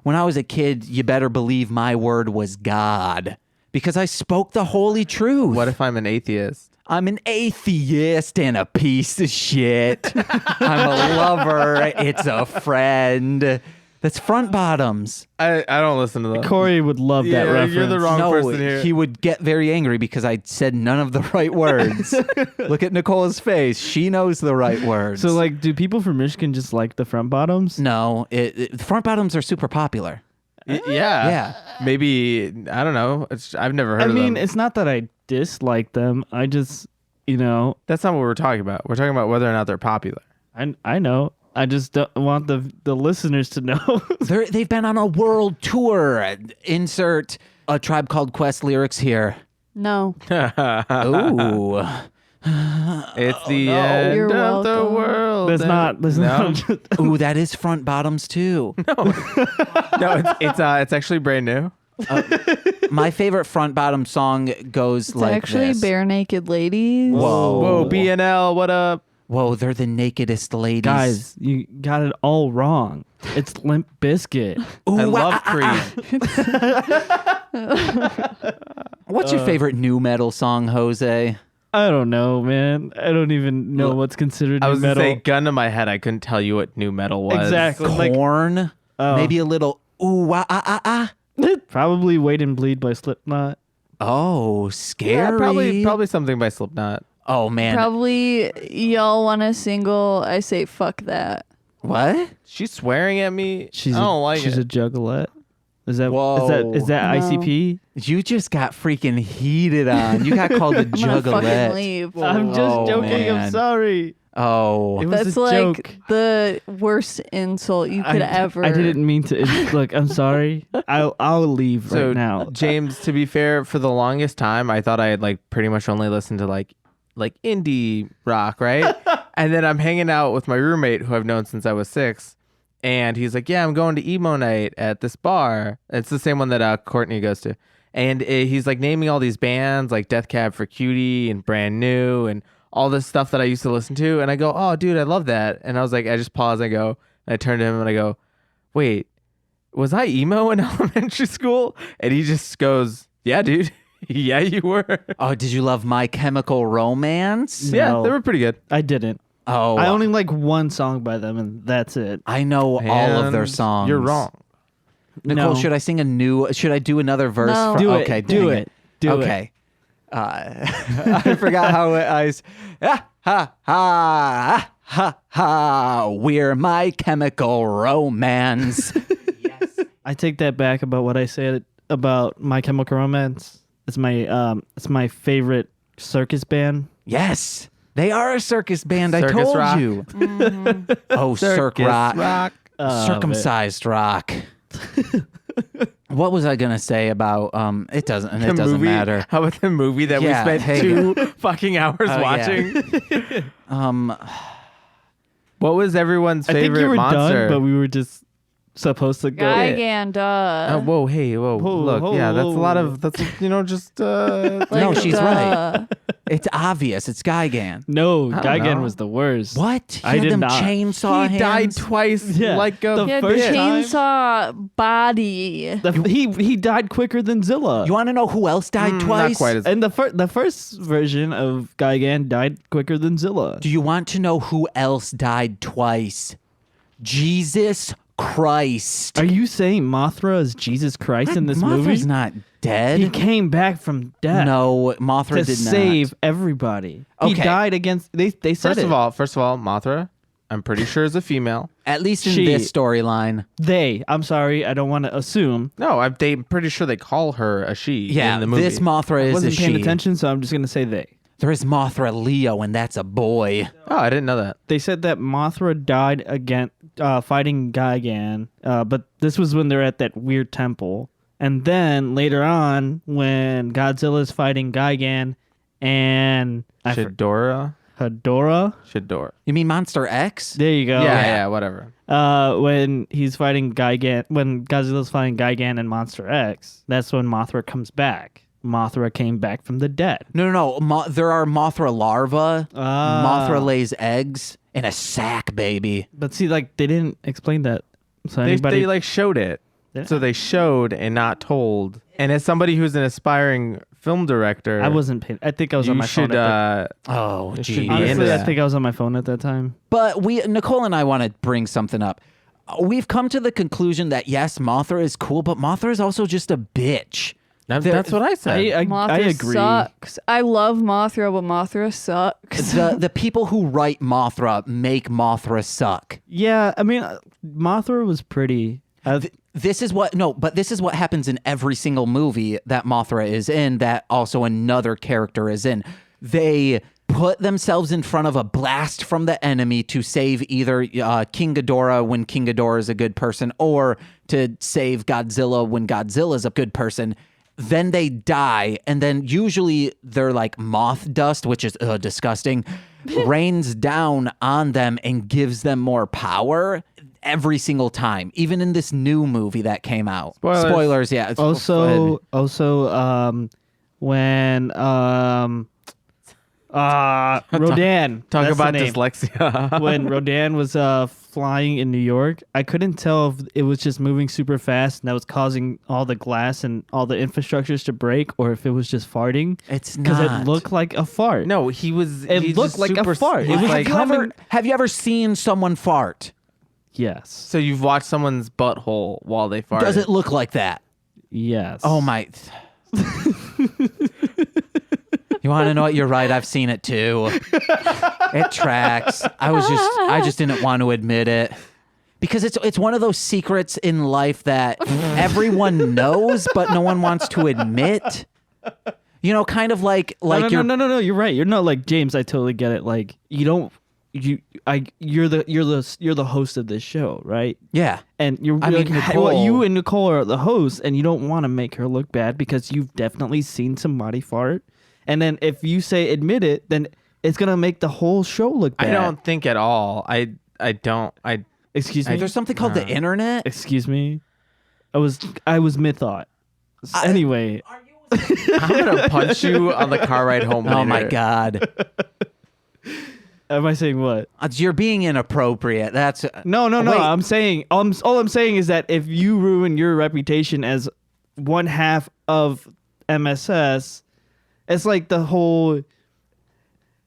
When I was a kid, you better believe my word was God because I spoke the holy truth. What if I'm an atheist? I'm an atheist and a piece of shit. I'm a lover. It's a friend. That's front bottoms. I don't listen to them. Corey would love that reference. You're the wrong No, person here. he would get very angry because I said none of the right words. Look at Nicole's face. She knows the right words. So, like, do people from Michigan just like the front bottoms? no, front bottoms are super popular. Yeah. Yeah. Maybe, I don't know. I've never heard I of mean, them. it's not that I dislike them. I just, That's not what we're talking about. We're talking about whether or not they're popular. I know. I just don't want the listeners to know. They've been on a world tour. Insert a Tribe Called Quest lyrics here. No. Ooh. It's the no. end You're of the welcome. world. There's not. There's No? not. Ooh, that is front bottoms too. No, it's actually brand new. My favorite front bottom song goes It's like actually this. Bare Naked Ladies. Whoa, BNL, what up? Whoa, they're the nakedest ladies. Guys, you got it all wrong. It's Limp Bizkit. Ooh, I love Creed. What's your favorite new metal song, Jose? I don't know, man. I don't even know what's considered I new was going to metal. say, gun to my head, I couldn't tell you what new metal was. Exactly. Like- Korn? Oh. Maybe a little ooh, ah, ah, ah, ah. Probably Wait and Bleed by Slipknot. Oh, scary. Yeah, probably something by Slipknot. Oh, man. Probably y'all want a single. I say fuck that. What? She's swearing at me. She's I don't like she's it. a juggalette. Is that Whoa. is that No. ICP? You just got freaking heated on. You got called a I'm gonna fucking juggalette. leave. I'm just Oh, joking. man. I'm sorry. Oh. It was That's a like joke. the worst insult you could ever. I didn't mean to. Look, I'm sorry. I'll leave So right now. James, to be fair, for the longest time, I thought I had like pretty much only listened to like indie rock, right? And then I'm hanging out with my roommate who I've known since I was 6, and he's like, "Yeah, I'm going to emo night at this bar." It's the same one that Courtney goes to, and he's like naming all these bands like Death Cab for Cutie and Brand New and all this stuff that I used to listen to, and I go, "Oh, dude, I love that." And I was like, I just pause, and I go, and I turn to him and I go, "Wait, was I emo in elementary school?" And he just goes, "Yeah, dude." Yeah, you were. Oh, did you love My Chemical Romance? No. Yeah, they were pretty good. I didn't. Oh, I only like one song by them, and that's it. I know all of their And songs. You're wrong. Nicole, No. should I sing a new? Should I do another verse? No. Do it. Okay, Do dang it. Do it. okay. I forgot how ha ha ha ha ha. We're My Chemical Romance. I take that back about what I said about My Chemical Romance. It's my favorite circus band. Yes, they are a circus band. I Circus told rock. you. Oh, Circus rock. Circumcised rock. What was I gonna say about It doesn't movie, matter. How about the movie that Yeah, we spent hey. 2 fucking hours Oh, yeah. watching? What was everyone's I favorite think you were monster? done, but we were just supposed to go. Gigan, Oh, whoa, hey, whoa, look, whoa, yeah, that's a lot whoa. of, that's, just, No, she's duh. right. It's obvious. It's Gigan. No, I don't Gigan know. was the worst. What? He I had did them not. chainsaw he hands? died twice Yeah, like a the He had first bitch. time- chainsaw body. He died quicker than Zilla. You want to know who else died twice? Not quite as, And the first version of Gigan died quicker than Zilla. Do you want to know who else died twice? Jesus Christ. Are you saying Mothra is Jesus Christ in this Mothra's movie? not dead. He came back from death. No, Mothra to did save everybody. He Okay. died against. They said first it. of all, Mothra, I'm pretty sure is a female. not. At least in She- this storyline. They. I'm sorry. I don't want to assume. No, I'm pretty sure they call her a she Yeah, in the movie. this Mothra I is wasn't a paying she. attention, so I'm just gonna say they. There is Mothra Leo, and that's a boy. Oh, I didn't know that. They said that Mothra died again, fighting Gigan. But this was when they're at that weird temple. And then later on, when Godzilla's fighting Gigan and Shidora? Hedorah. You mean Monster X? There you go. Yeah, whatever. When he's fighting Gigan, when Godzilla's fighting Gigan and Monster X, that's when Mothra comes back. Mothra came back from the dead. No. There are Mothra larvae. Ah. Mothra lays eggs in a sack, baby. But see, like they didn't explain that. So They anybody, like showed it. Yeah. So they showed and not told. And as somebody who's an aspiring film director, I wasn't paying. I think I was on you my phone. should Oh, It should geez. be into Honestly, I that. think I was on my phone at that time. But Nicole and I want to bring something up. We've come to the conclusion that yes, Mothra is cool, but Mothra is also just a bitch. that's what I said. Mothra I agree. sucks. I love Mothra, but Mothra sucks. The people who write Mothra make Mothra suck. Yeah, I mean, Mothra was pretty. This is what happens in every single movie that Mothra is in, that also another character is in. They put themselves in front of a blast from the enemy to save either King Ghidorah when King Ghidorah is a good person, or to save Godzilla when Godzilla is a good person. Then they die, and then usually they're like moth dust, which is disgusting, rains down on them and gives them more power. every single time, even in this new movie that came out. Spoilers. Yeah. Also, when Rodan. Talk that's about the name. dyslexia. When Rodan was flying in New York, I couldn't tell if it was just moving super fast and that was causing all the glass and all the infrastructures to break, or if it was just farting. It's because not. it looked like a fart. No, he was. It he's looked just like a super, fart. he's It was like, Have you ever seen someone fart? Yes. so you've watched someone's butthole while they fart. Does it look like that? Yes. Oh my. You want to know what? You're right. I've seen it too. It tracks. I just didn't want to admit it because it's one of those secrets in life that everyone knows, but no one wants to admit. You know, kind of like No. You're right. You're not like James. I totally get it. Like you're the host of this show, right? Yeah. And you and Nicole are the hosts, and you don't want to make her look bad because you've definitely seen somebody fart. And then if you say admit it, then it's gonna make the whole show look bad. I don't think at all. I don't. Excuse me. There's something called the internet. Excuse me. I was mid thought. Anyway. I'm gonna punch you on the car ride home. Oh later. my God. Am I saying what? You're being inappropriate. That's No. Wait. I'm saying all I'm saying is that if you ruin your reputation as one half of MSS, it's like the whole.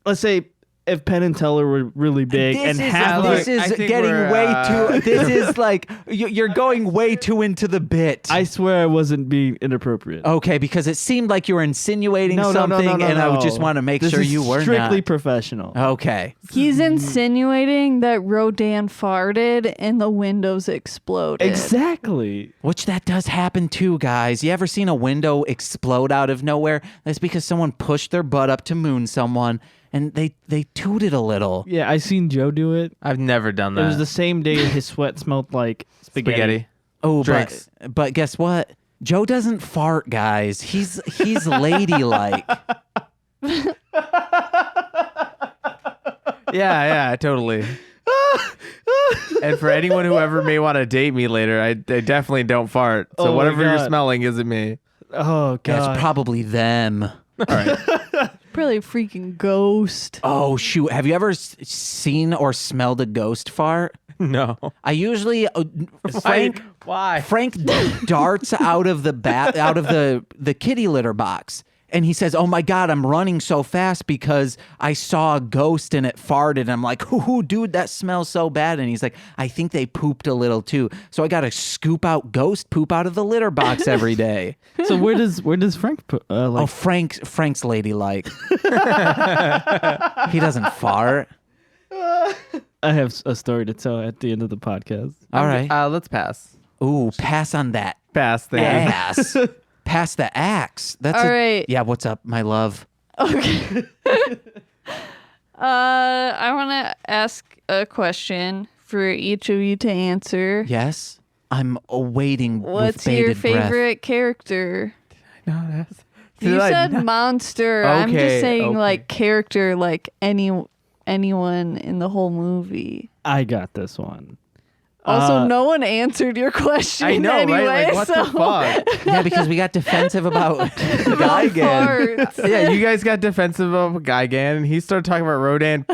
Let's say if Penn and Teller were really big and half of this it, is I think getting we're, way too. This is like you're going way too into the bit. I swear I wasn't being inappropriate. Okay, because it seemed like you were insinuating something, and I would just want to make This sure is you were strictly not. professional. Okay. He's insinuating that Rodan farted and the windows exploded. Exactly. Which that does happen too, guys. You ever seen a window explode out of nowhere? That's because someone pushed their butt up to moon someone, and they tooted a little. Yeah, I seen Joe do it. I've never done It that. was the same day his sweat smelled like spaghetti. Oh, Drinks. but guess what? Joe doesn't fart, guys. He's ladylike. Yeah, totally. And for anyone who ever may want to date me later, I definitely don't fart. So Oh my whatever you're God. smelling isn't me. Oh god. That's probably them. All right. Probably a freaking ghost. Oh shoot! Have you ever seen or smelled a ghost fart? No. I usually Frank Why? Frank darts out of the kitty litter box. And he says, "Oh my God, I'm running so fast because I saw a ghost and it farted." I'm like, "Ooh, dude, that smells so bad." And he's like, "I think they pooped a little too. So I got to scoop out ghost poop out of the litter box every day." So where does Frank put Oh, Frank's ladylike. He doesn't fart. I have a story to tell at the end of the podcast. All right. Let's pass. Ooh, pass on that Pass. Thank you. ass. Pass the axe. That's All right. Yeah, what's up, my love? Okay. I want to ask a question for each of you to answer. Yes? I'm awaiting What's with bated your favorite breath. character? No, that's. You said monster. I'm just Okay, saying okay. like character, like anyone in the whole movie. I got this one. Also, no one answered your question. I know, anyway, right? Like, what so the fuck? Yeah, because we got defensive about Guy again. farts. Yeah, you guys got defensive of Gigan, and he started talking about Rodan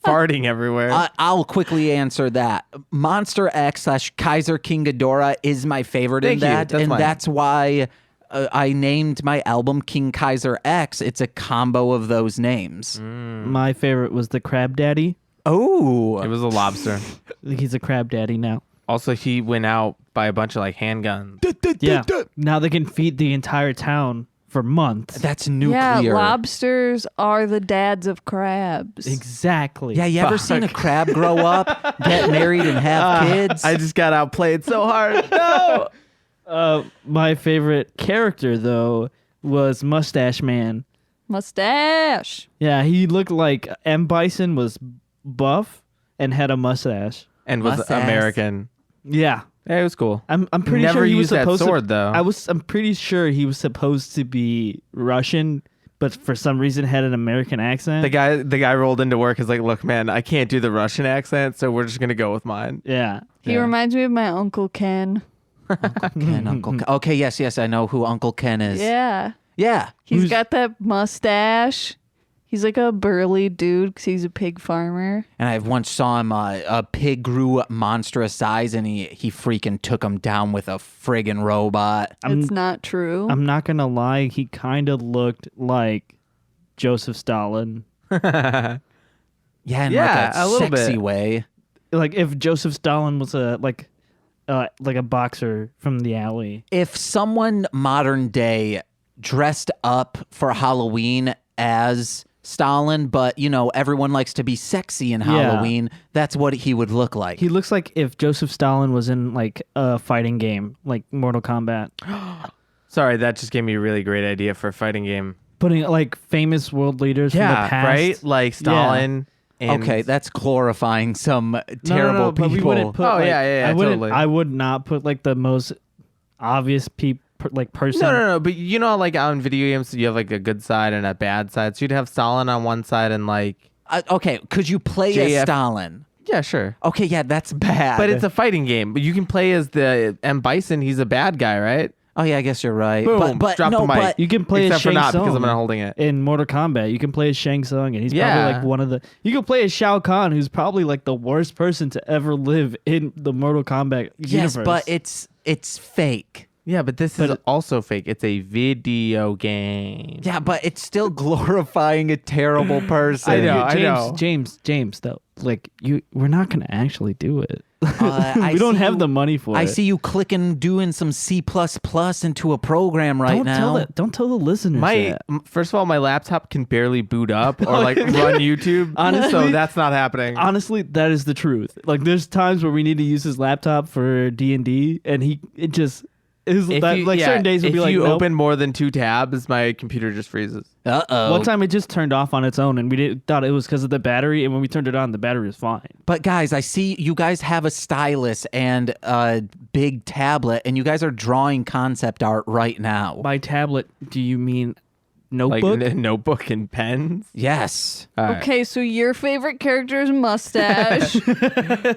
farting everywhere. I'll quickly answer that. Monster X / Kaiser King Ghidorah is my favorite in Thank you. that. That's and mine. that's why I named my album King Kaiser X. It's a combo of those names. My favorite was the Crab Daddy. Oh. It was a lobster. I think he's a Crab Daddy now. Also, he went out by a bunch of like handguns. Yeah. Now they can feed the entire town for months. That's Yeah, nuclear. lobsters are the dads of crabs. Exactly. Yeah, you ever seen a crab grow up, get married, and have kids? I just got outplayed so hard. No. My favorite character though was Mustache Man. Mustache. Yeah, he looked like M. Bison was buff and had a mustache. And was Mustache. American. Yeah. Yeah, it was cool. I'm pretty Never sure he was used that supposed sword, to, though. I'm pretty sure he was supposed to be Russian, but for some reason had an American accent. The guy rolled into work is like, "Look, man, I can't do the Russian accent, so we're just gonna go with mine." Yeah. He reminds me of my Uncle Ken. Uncle Ken. Okay, yes, I know who Uncle Ken is. Yeah. Yeah. He's got that mustache. He's like a burly dude because he's a pig farmer. And I once saw him, a pig grew monstrous size, and he freaking took him down with a friggin' robot. It's not true. I'm not gonna lie, he kind of looked like Joseph Stalin. Yeah, in Yeah, like a little sexy bit. way. Like if Joseph Stalin was a boxer from the alley. If someone modern day dressed up for Halloween as Stalin, but everyone likes to be sexy in Halloween, that's what he would look like. He looks like if Joseph Stalin was in like a fighting game, like Mortal Kombat. Sorry, that just gave me a really great idea for a fighting game. Putting like famous world leaders from the past. right? Like Stalin. And Okay, that's glorifying some terrible no, people. But we wouldn't put, Oh, like, yeah, totally. I would not put like the most obvious person. No. But like on video games, you have like a good side and a bad side. So you'd have Stalin on one side and like. Okay, could you play as JF Stalin? Yeah, sure. Okay, yeah, that's bad. But it's a fighting game. But you can play as the M. Bison. He's a bad guy, right? Oh yeah, I guess you're right. Boom. But Drop no, the mic. but You can play Except as for Shang not Tsung because I'm not holding it. in Mortal Kombat. You can play as Shang Tsung, and he's Yeah. probably like one of the. You can play as Shao Kahn, who's probably like the worst person to ever live in the Mortal Kombat yes, universe. but it's fake. Yeah, but this is also fake. It's a video game. Yeah, but it's still glorifying a terrible person. I know. James, though, like we're not gonna actually do it. I we don't see have you- the money for it. I see you clicking, doing some C++ into a program right now. Don't tell the listeners that. First of all, my laptop can barely boot up or like run YouTube. Honestly- so that's not happening. Honestly, that is the truth. Like, there's times where we need to use his laptop for D&D, and certain days will if be like, you nope. open more than 2 tabs, my computer just freezes. Uh-oh. One time it just turned off on its own, and we thought it was because of the battery, and when we turned it on, the battery was fine. But guys, I see you guys have a stylus and a big tablet, and you guys are drawing concept art right now. By tablet, do you mean Like notebook? notebook and pens. Yes. All right. Okay, so your favorite character is Mustache.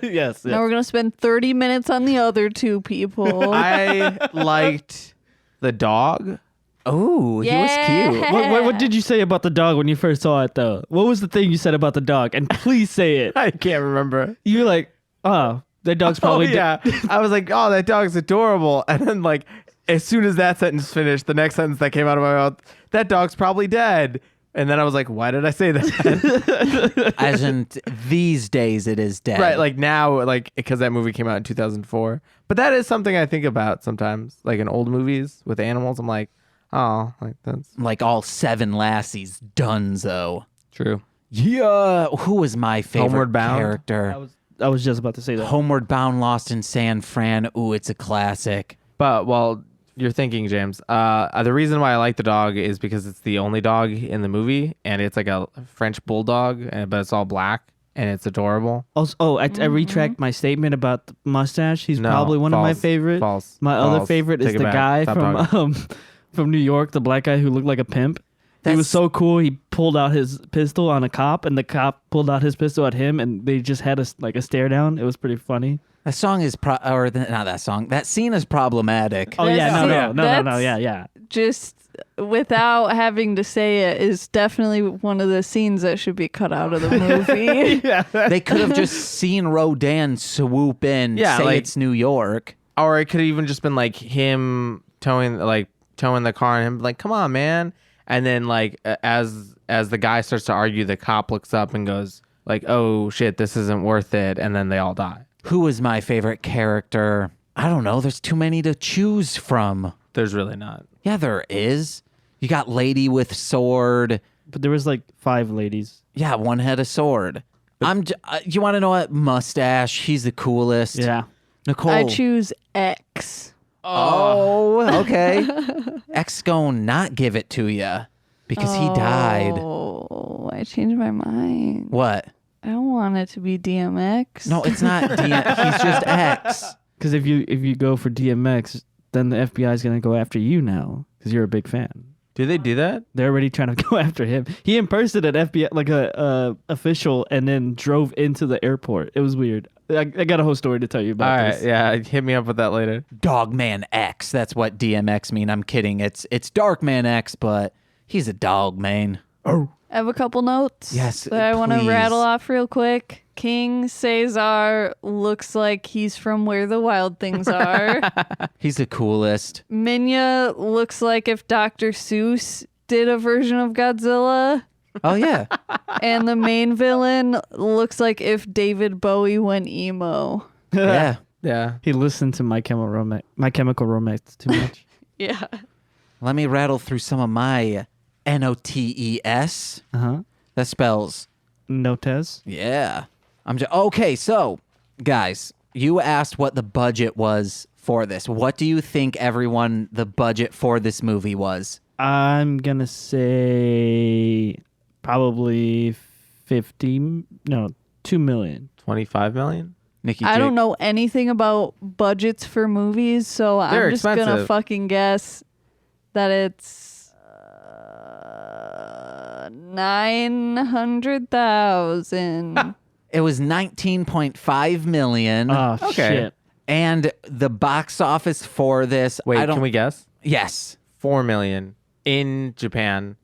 Yes. Now we're going to spend 30 minutes on the other two people. I liked the dog. Oh, he was cute. Yeah. What did you say about the dog when you first saw it, though? What was the thing you said about the dog? And please say it. I can't remember. You were like, oh, that dog's probably yeah. I was like, oh, that dog's adorable. And then like, as soon as that sentence finished, the next sentence that came out of my mouth, that dog's probably dead. And then I was like, why did I say that? As in these days, it is dead. Right, like now, like because that movie came out in 2004. But that is something I think about sometimes, like in old movies with animals. I'm like, oh, like that's Like all 7 lassies, Dunzo. true. Yeah. Who was my favorite Homeward Bound? character? I was just about to say that. Homeward Bound, Lost in San Fran. Ooh, it's a classic. But while you're thinking, James, the reason why I like the dog is because it's the only dog in the movie, and it's like a French bulldog, but it's all black and it's adorable. Also, I retract my statement about the mustache. He's No, probably one of my false, favorite. false, My other false. favorite Take is it the back. guy Stop from New York, the black guy who looked like a pimp. He was That's- so cool. He pulled out his pistol on a cop, and the cop pulled out his pistol at him, and they just had a stare down. It was pretty funny. That song is not that song. That scene is problematic. Oh yeah, no, That's- yeah. Just without having to say it is definitely one of the scenes that should be cut out of the movie. They could have just seen Rodan swoop in, Yeah, say like- it's New York. Or it could have even just been like him towing the car and him like, come on, man. And then like as the guy starts to argue, the cop looks up and goes like, oh shit, this isn't worth it. And then they all die. Who is my favorite character? I don't know. There's too many to choose from. There's really not. Yeah, there is. You got Lady with Sword. But there was like 5 ladies. Yeah, one had a sword. You want to know what? Mustache. He's the coolest. Yeah. Nicole. I choose X. Oh, okay. X gon' not give it to you because he died. Oh, I changed my mind. What? I don't want it to be DMX. No, it's not. He's just X. Because if you go for DMX, then the FBI is gonna go after you now because you're a big fan. Do they do that? They're already trying to go after him. He impersonated FBI like a official and then drove into the airport. It was weird. I got a whole story to tell you All about right, this. yeah, hit me up with that later. Dogman X. That's what DMX mean. I'm kidding. It's Darkman X, but he's a dog, man. I have a couple notes. Yes, that I want to please. rattle off real quick. King Caesar looks like he's from Where the Wild Things Are. He's the coolest. Minya looks like if Dr. Seuss did a version of Godzilla. Oh yeah. And the main villain looks like if David Bowie went emo. Yeah. Yeah. He listened to My Chemical Romance too much. Yeah. Let me rattle through some of my NOTES. Uh-huh. That spells. Notes. Yeah. Okay, so guys, you asked what the budget was for this. What do you think the budget for this movie was? I'm gonna say probably 2 million. 25 million? Nikki, I don't know anything about budgets for movies, so They're I'm just gonna expensive. fucking guess that it's 900,000. It was 19.5 million. Oh Okay. shit! And the box office for this, Wait, I don't can we guess? Yes. 4 million in Japan.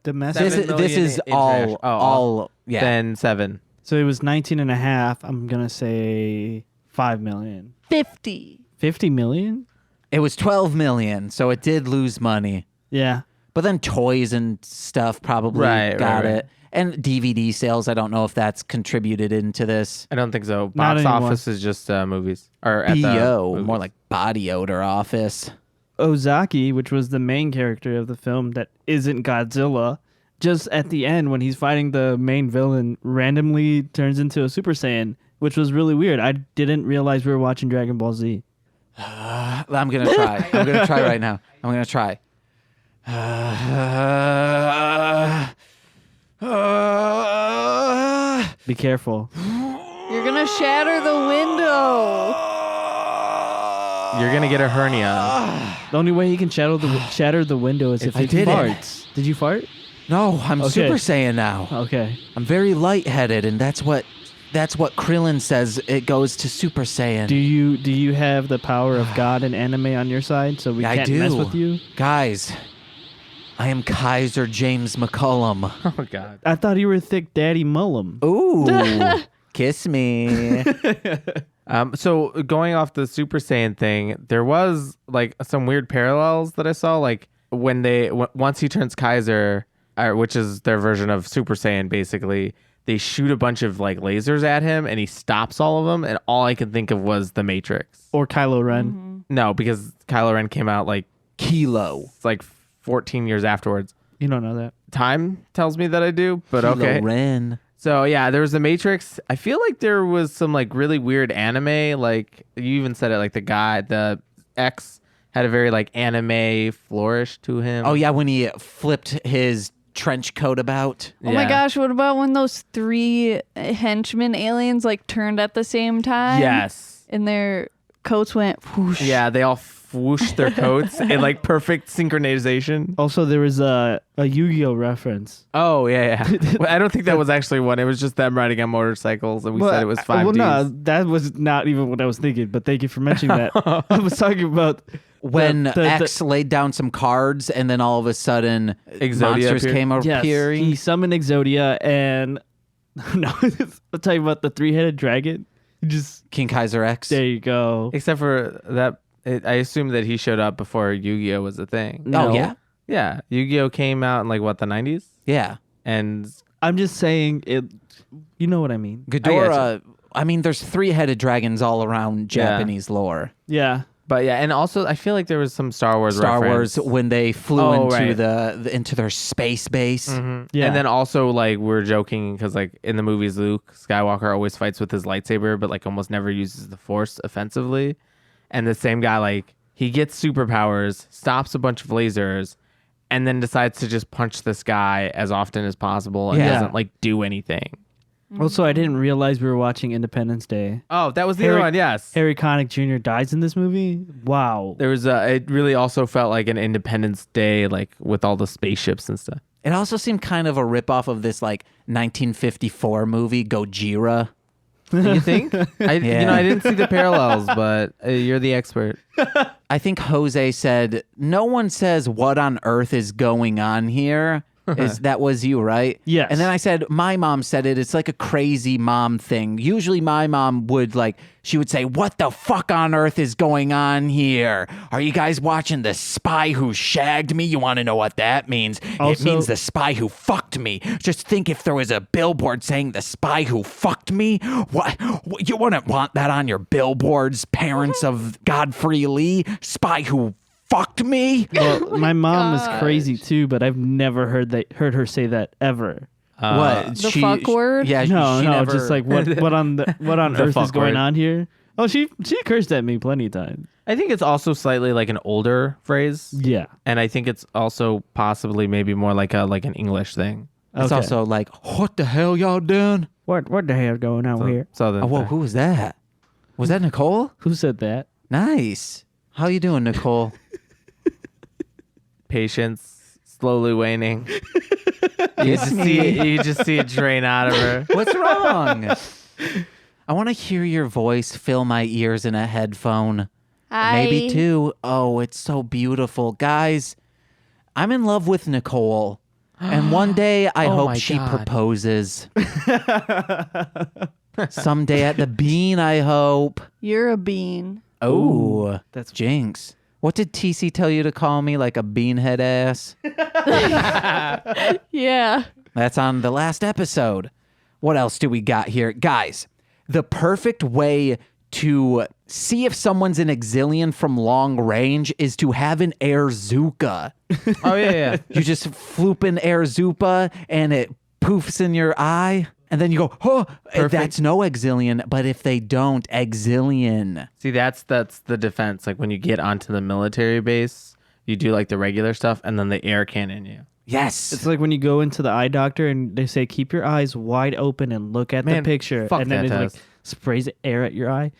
Domestic. This 7 is million all international. Oh, all yeah. Then 7. So it was 19 and a half. I'm gonna say 5 million. 50. 50 million? It was 12 million, so it did lose money. Yeah. But then toys and stuff probably Right, got right. it. And DVD sales, I don't know if that's contributed into this. I don't think so. Not Box anymore. office is just movies. Or at the BO, movies. more like body odor office. Ozaki, which was the main character of the film that isn't Godzilla, just at the end when he's fighting the main villain, randomly turns into a Super Saiyan, which was really weird. I didn't realize we were watching Dragon Ball Z. I'm going to try. I'm going to try right now. I'm going to try. Be careful. You're gonna shatter the window. You're going to get a hernia. The only way you can shatter the window is if I he did it. farts. Did you fart? No, I'm Okay. Super Saiyan now. Okay. I'm very lightheaded, and that's what Krillin says. It goes to Super Saiyan. Do you have the power of God and anime on your side so we I can't do. mess with you? Guys, I am Kaiser James McCullum. Oh, God. I thought you were Thick Daddy Mullum. Ooh, kiss me. So going off the Super Saiyan thing, there was like some weird parallels that I saw. Like when once he turns Kaiser, which is their version of Super Saiyan, basically, they shoot a bunch of like lasers at him and he stops all of them. And all I could think of was the Matrix. Or Kylo Ren. No, because Kylo Ren came out like Kilo. 14 years afterwards. You don't know that. Time tells me that I do, but Kilo okay. Ren. So yeah, there was the Matrix. I feel like there was some like really weird anime. Like you even said it, like the X had a very like anime flourish to him. Oh yeah, when he flipped his trench coat about. Oh my Yeah. gosh, what about when those 3 henchmen aliens like turned at the same time? Yes. And their coats went whoosh. Yeah, they all whooshed their coats in like perfect synchronization. Also, there was a Yu-Gi-Oh reference. Oh yeah. Well, I don't think that was actually one. It was just them riding on motorcycles, and we said it was 5Ds. Well, no, that was not even what I was thinking, but thank you for mentioning that. I was talking about When the- X laid down some cards, and then all of a sudden, Exodia monsters appeared? came yes, appearing. he summoned Exodia, and no, I'll tell you about the 3-headed dragon. Just King Kaiser X. there you go. Except for that, I assume that he showed up before Yu-Gi-Oh was a thing. Oh No. yeah, Yeah, Yu-Gi-Oh came out in like what, the 90s, yeah. and I'm just saying it. You know what I mean? Ghidorah. I mean, there's 3-headed dragons all around Yeah. Japanese lore. Yeah. but yeah, and also I feel like there was some Star Wars Star reference. Wars when they flew Oh, into right. into their space base. Mhm. Yeah. And then also like we're joking because like in the movies, Luke Skywalker always fights with his lightsaber, but like almost never uses the Force offensively. And the same guy, like he gets superpowers, stops a bunch of lasers, and then decides to just punch this guy as often as possible and Yeah. doesn't like do anything. Also, I didn't realize we were watching Independence Day. Oh, that was the Harry- other one. Yes. Harry Connick Jr. dies in this movie. Wow. There was it really also felt like an Independence Day, like with all the spaceships and stuff. It also seemed kind of a ripoff of this like 1954 movie Gojira. You think? I didn't see the parallels, but you're the expert. I think Jose said, no one says what on earth is going on here. That was you, right? Yes. And then I said, my mom said it. It's like a crazy mom thing. Usually my mom would she would say, what the fuck on earth is going on here? Are you guys watching The Spy Who Shagged Me? You want to know what that means? It Also- means the spy who fucked me. Just think if there was a billboard saying the spy who fucked me. What? You wouldn't want that on your billboards, parents of Godfrey Lee? Spy who fucked me? Well, my mom is crazy too, but I've never heard her say that ever. What? The fuck word? Yeah, No, she no, never, just like what on earth fuck is going word. on here? Oh, she cursed at me plenty of times. I think it's also slightly like an older phrase. Yeah. And I think it's also possibly maybe more like an English thing. It's Okay. also like, what the hell y'all doing? What the hell is going on here? Southern Oh, whoa, thing. who was that? Was that Nicole? Who said that? Nice. How you doing, Nicole? Patience slowly waning. You just see it drain out of her. What's wrong? I want to hear your voice fill my ears in a headphone. Maybe two. Oh, it's so beautiful. Guys, I'm in love with Nicole. And one day I Oh hope my she God. proposes. Someday at the Bean, I hope. You're a bean. Oh, That's Jinx. What did TC tell you to call me? Like a beanhead ass? Yeah. That's on the last episode. What else do we got here? Guys, the perfect way to see if someone's an exilian from long range is to have an air Zuka. Oh yeah. You just floop an air Zupa and it poofs in your eye. And then you go, oh, that's no exilian. But if they don't, exilian. See, that's the defense. Like when you get onto the military base, you do like the regular stuff, and then they air cannon you. Yes. It's like when you go into the eye doctor and they say keep your eyes wide open and look at Man, the picture, fuck and then that it like test. sprays air at your eye.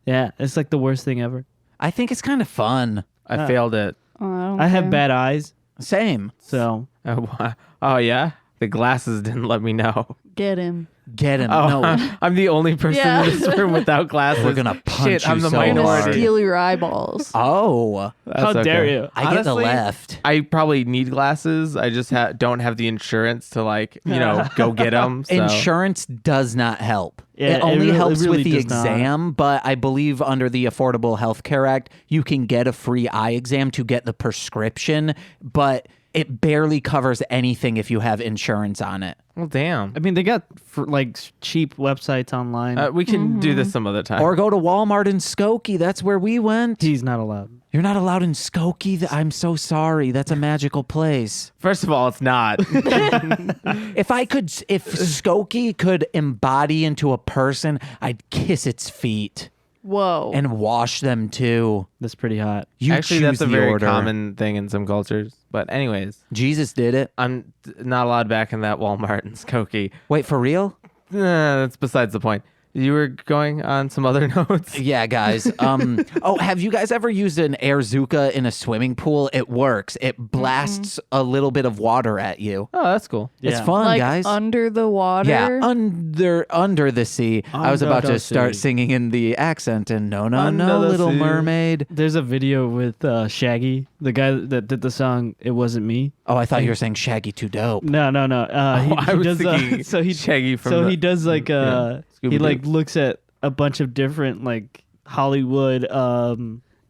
Yeah, it's like the worst thing ever. I think it's kind of fun. I failed it. Oh, I have okay. bad eyes, Same. so Oh yeah, the glasses didn't let me know. Get him. Get him. Oh, No. I'm the only person Yeah. in this room without glasses. We're gonna punch Shit, I'm you the so I'm gonna hard. minority. steal your eyeballs. Oh. how That's dare okay. you? I get the Honestly, left. I probably need glasses. I just don't have the insurance to go get them. So. Insurance does not help. Yeah, it only it helps really with the does not. exam, but I believe under the Affordable Health Care Act, you can get a free eye exam to get the prescription, but it barely covers anything if you have insurance on it. Well, damn. I mean, they got cheap websites online. We can do this some other time. Or go to Wal-Mart in Skokie. That's where we went. He's not allowed. You're not allowed in Skokie? I'm so sorry. That's a magical place. First of all, it's not. If Skokie could embody into a person, I'd kiss its feet Whoa. and wash them too. That's pretty hot. You Actually, choose that's a the very order. common thing in some cultures. But anyways, Jesus did it. I'm not allowed back in that Walmart in Skokie. Wait, for real? That's besides the point. You were going on some other notes? Yeah, guys. Oh, have you guys ever used an air Zuka in a swimming pool? It works. It blasts a little bit of water at you. Oh, that's cool. It's Yeah. fun, like guys. under the water. Yeah, under the sea. I was Under about the to start sea. singing in the accent and no, Under the Little sea. Mermaid. There's a video with Shaggy, the guy that did the song "It Wasn't Me." Oh, I thought you were saying Shaggy Too Dope. No. I was does, thinking so he Shaggy from so the- he does like he Scooby-Doo. like looks at a bunch of different like Hollywood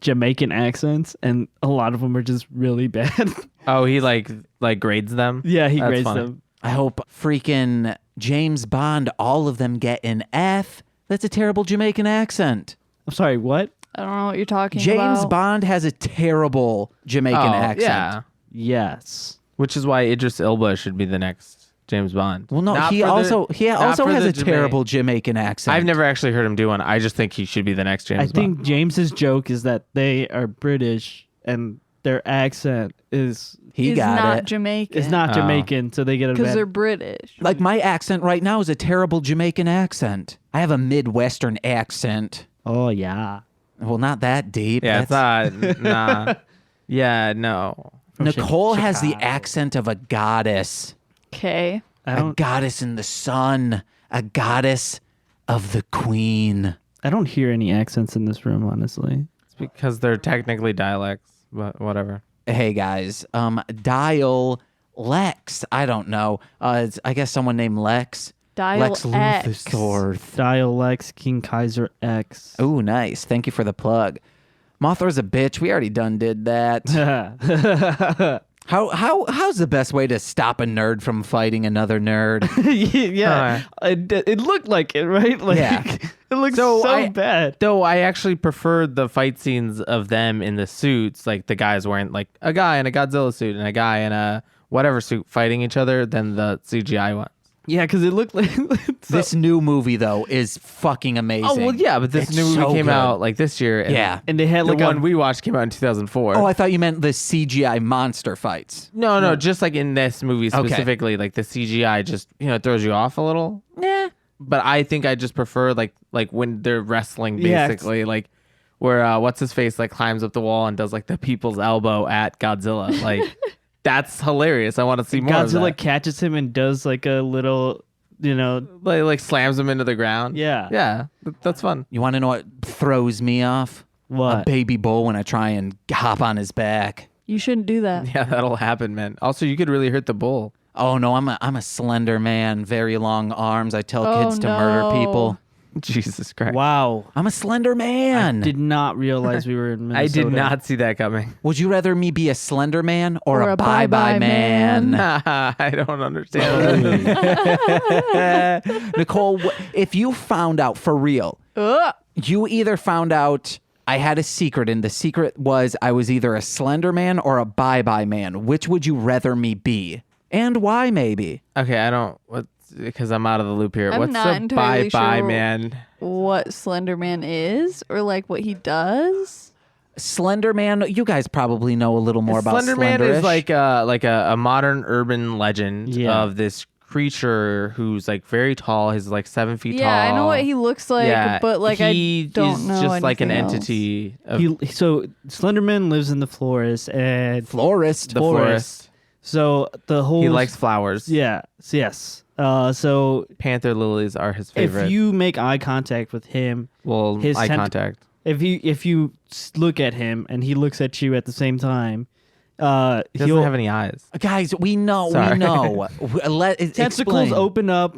Jamaican accents, and a lot of them are just really bad. Oh, he like grades them? Yeah, he That's grades funny. them. I hope freaking James Bond, all of them get an F. That's a terrible Jamaican accent. I'm sorry, what? I don't know what you're talking James about. Bond has a terrible Jamaican accent. Yeah. Yes. Which is why Idris Elba should be the next James Bond. Well, no, Not he for the- also not for has the a terrible Jamaican accent. I've never actually heard him do one. I just think he should be the next James I think Bond. James's joke is that they are British and their accent is He got not it. Jamaican. is not Oh. Jamaican, so they get a because bad. they're British. Like my accent right now is a terrible Jamaican accent. I have a Midwestern accent. Oh yeah. Well, not that deep. Yeah, That's- it's not. Nah. Yeah, no. Nicole has the Chicago. accent of a goddess. Okay. I A don't. goddess in the sun. A goddess of the Queen. I don't hear any accents in this room, honestly. It's because they're technically dialects, but whatever. Hey guys, dial Lex. I don't know. I guess someone named Lex. Dial Lex X. Luthor. Dial Lex King Kaiser X. Ooh, nice. Thank you for the plug. Mothra's a bitch. We already did that. How's the best way to stop a nerd from fighting another nerd? Yeah, it looked like it, right? Like, Yeah. it looks so bad. Though I actually preferred the fight scenes of them in the suits, like the guys wearing like a guy in a Godzilla suit and a guy in a whatever suit fighting each other than the CGI ones. Yeah, because it looked like This new movie though is fucking amazing. Oh well, yeah, but this It's new movie so came good. out like this year. And Yeah. and they had the like one we watched came out in 2004. Oh, I thought you meant the CGI monster fights. No, just like in this movie Okay. specifically, like the CGI just throws you off a little. Nah. But I think I just prefer like when they're wrestling Yeah, basically, like where what's his face like climbs up the wall and does like the people's elbow at Godzilla. Like that's hilarious. I want to see more of Godzilla that. catches him and does like a little, Like slams him into the ground. yeah. Yeah, that's fun. You want to know what throws me off? A What? baby bull when I try and hop on his back. You shouldn't do that. Yeah, that'll happen, man. Also, you could really hurt the bull. Oh no, I'm a slender man, very long arms. I tell Oh, kids to murder no. people. Jesus Christ. Wow. I'm a slender man. Did not realize we were in Minnesota. I did not see that coming. Would you rather me be a slender man or Or a a bye-bye bye-bye man? I don't understand. Nicole, if you found out for real, Ugh. you either found out I had a secret and the secret was I was either a slender man or a bye-bye man, which would you rather me be? And why maybe? Okay, I don't. Because I'm out of the loop here. I'm What's not a entirely bye-bye sure man? What Slender Man is or like what he does. Slender Man, you guys probably know a little more about Slender Man is Slenderish. like a modern urban legend Yeah. of this creature who's like very tall. He's like 7 feet tall. Yeah, I know what he looks like, Yeah, but like he I don't is know just like an anything else. entity of So Slenderman lives in the forest and Florist. the forest. So the whole He likes flowers. Yeah. Yes. So Panther lilies are his favorite. if you make eye contact with him, well, his eye tent- contact. if you look at him and he looks at you at the same time, He doesn't he'll have any eyes. Guys, we know. Sorry. tentacles Explain. open up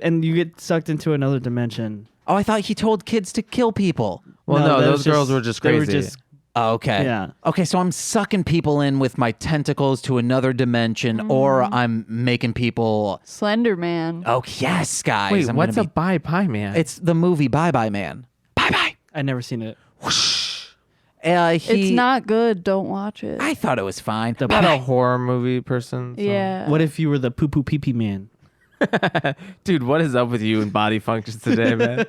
and you get sucked into another dimension. Oh, I thought he told kids to kill people. Well, No, no, that those was girls were just they crazy. were just Oh, okay. Yeah. Okay, so I'm sucking people in with my tentacles to another dimension, or I'm making people. Slender Man. Oh yes, guys. Wait, I'm what's a gonna bye-bye man? It's the movie Bye Bye Man. Bye bye. I never seen it. It's not good. Don't watch it. I thought it was fine. The- not a horror movie person. So. yeah. What if you were the poo poo pee pee man? Dude, what is up with you and body functions today, man?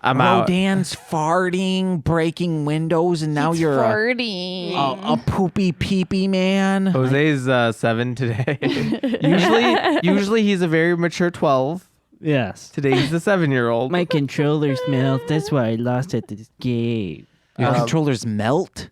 I'm out. Dan's farting, breaking windows, and now you're farting. a poopy peepee man. Jose's 7 today. usually he's a very mature 12. Yes. Today he's a 7-year-old. My controllers melt. That's why I lost at this game. Your controllers melt.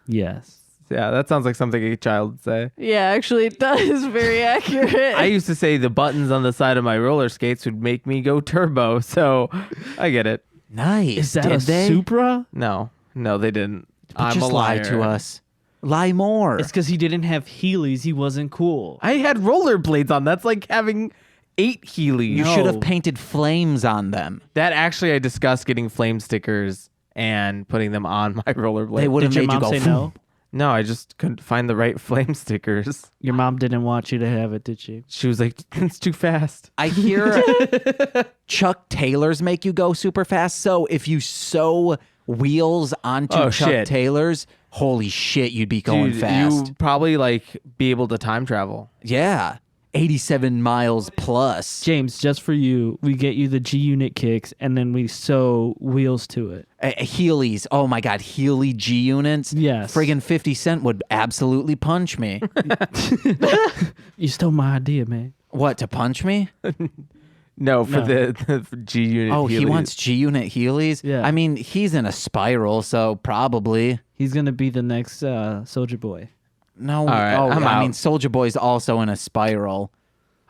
Yes. Yeah, that sounds like something a child would say. Yeah, actually, it does. Very accurate. I used to say the buttons on the side of my roller skates would make me go turbo, so I get it. Nice. Is that Did a they? Supra? No, they didn't. But I'm just a lie liar. to us. Lie more. It's because he didn't have Heelys. He wasn't cool. I had rollerblades on. That's like having 8 Heelys. You No. should have painted flames on them. That actually, I discussed getting flame stickers and putting them on my rollerblades. They would have Did your made you mom go. say no? No, I just couldn't find the right flame stickers. Your mom didn't want you to have it, did she? She was like, it's too fast. I hear Chuck Taylors make you go super fast. So if you sew wheels onto Oh, Chuck shit. Taylors, holy shit, you'd be going Dude, fast. you probably like be able to time travel. Yeah. 87 miles plus. James, just for you, we get you the G Unit kicks and then we sew wheels to it. Heelys. Oh my God. Heely G units. Yes. Friggin' 50 Cent would absolutely punch me. You stole my idea, man. What, to punch me? No, for No. the G unit. Oh, he Heelys. wants G unit Heelys? Yeah. I mean, he's in a spiral, so probably. He's going to be the next Soldier Boy. No. right, oh, I'm I out. mean, Soldier Boy's also in a spiral.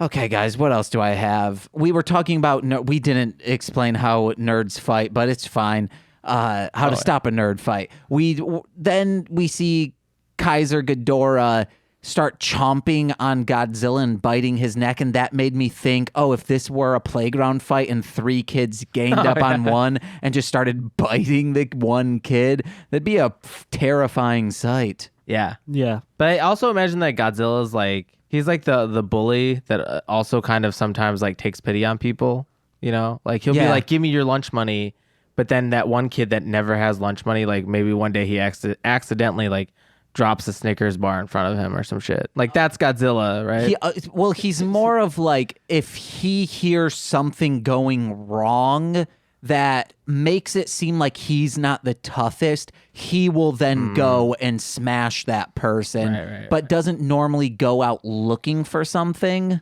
Okay, guys, what else do I have? We were talking about, we didn't explain how nerds fight, but it's fine. How to stop a nerd fight. Then we see Kaiser Ghidorah start chomping on Godzilla and biting his neck, and that made me think, if this were a playground fight and 3 kids ganged up on one and just started biting the one kid, that'd be a terrifying sight. Yeah. Yeah. But I also imagine that Godzilla's like, he's like the bully that also kind of sometimes like takes pity on people, you know? Like he'll be like, give me your lunch money. But then that one kid that never has lunch money, like maybe one day he accidentally like drops a Snickers bar in front of him or some shit. Like that's Godzilla, right? He's more of like, if he hears something going wrong that makes it seem like he's not the toughest, he will then go and smash that person, but doesn't normally go out looking for something.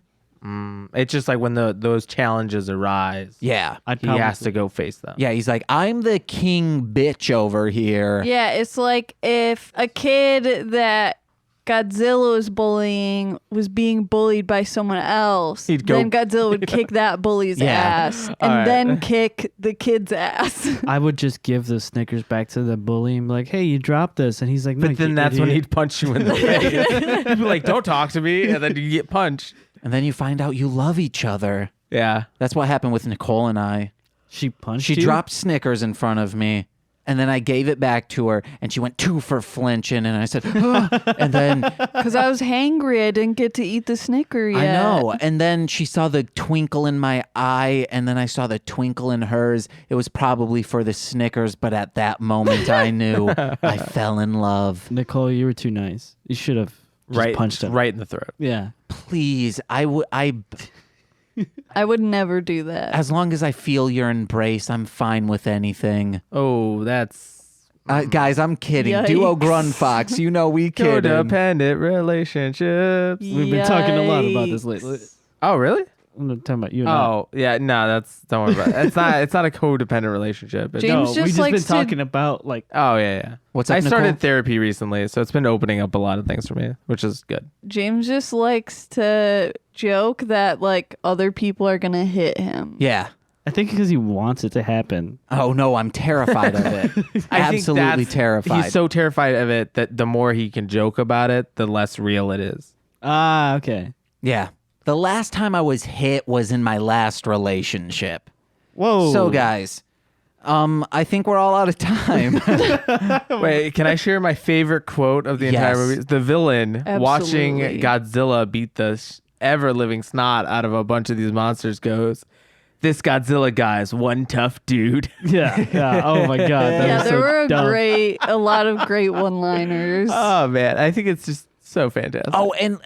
It's just like when those challenges arise. Yeah. He has to go face them. Yeah, he's like, I'm the king bitch over here. Yeah, it's like if a kid that Godzilla was bullying was being bullied by someone else, then Godzilla would kick that bully's ass and then kick the kid's ass. I would just give the Snickers back to the bully and be like, hey, you dropped this. And he's like, no, but then that's when he'd punch you in the face. He'd be like, don't talk to me. And then you get punched. And then you find out you love each other. Yeah. That's what happened with Nicole and I. She punched She you? dropped Snickers in front of me. And then I gave it back to her, and she went 2 for flinching, and I said, and then... Because I was hangry, I didn't get to eat the Snicker yet. I know. And then she saw the twinkle in my eye, and then I saw the twinkle in hers. It was probably for the Snickers, but at that moment, I knew I fell in love. Nicole, you were too nice. You should have just punched him. Right in the throat. Yeah. Please, I would never do that. as long as I feel your embrace, I'm fine with anything. Oh, that's... Guys, I'm kidding. Yikes. Duo Grunfox, you know we kidding. Codependent relationships. We've been talking a lot about this lately. Oh, really? I'm not talking about you and Oh, yeah. No, don't worry about it. It's not a codependent relationship. James No, just we've just likes been to- talking about like Oh, yeah. What's up, I started Nicole? therapy recently, so it's been opening up a lot of things for me, which is good. James just likes to joke that like other people are gonna hit him. Yeah. I think because he wants it to happen. Oh, no, I'm terrified of it. I think Absolutely terrified. He's so terrified of it that the more he can joke about it, the less real it is. Ah, okay. Yeah. The last time I was hit was in my last relationship. Whoa. So, guys, I think we're all out of time. Wait, can I share my favorite quote of the entire Yes. movie? The villain watching Absolutely. Godzilla beat the ever-living snot out of a bunch of these monsters goes, "This Godzilla guy is one tough dude." Yeah. Oh my God. That Yeah, was there so were dumb. a lot of great one-liners. Oh, man. I think it's just so fantastic. Oh, and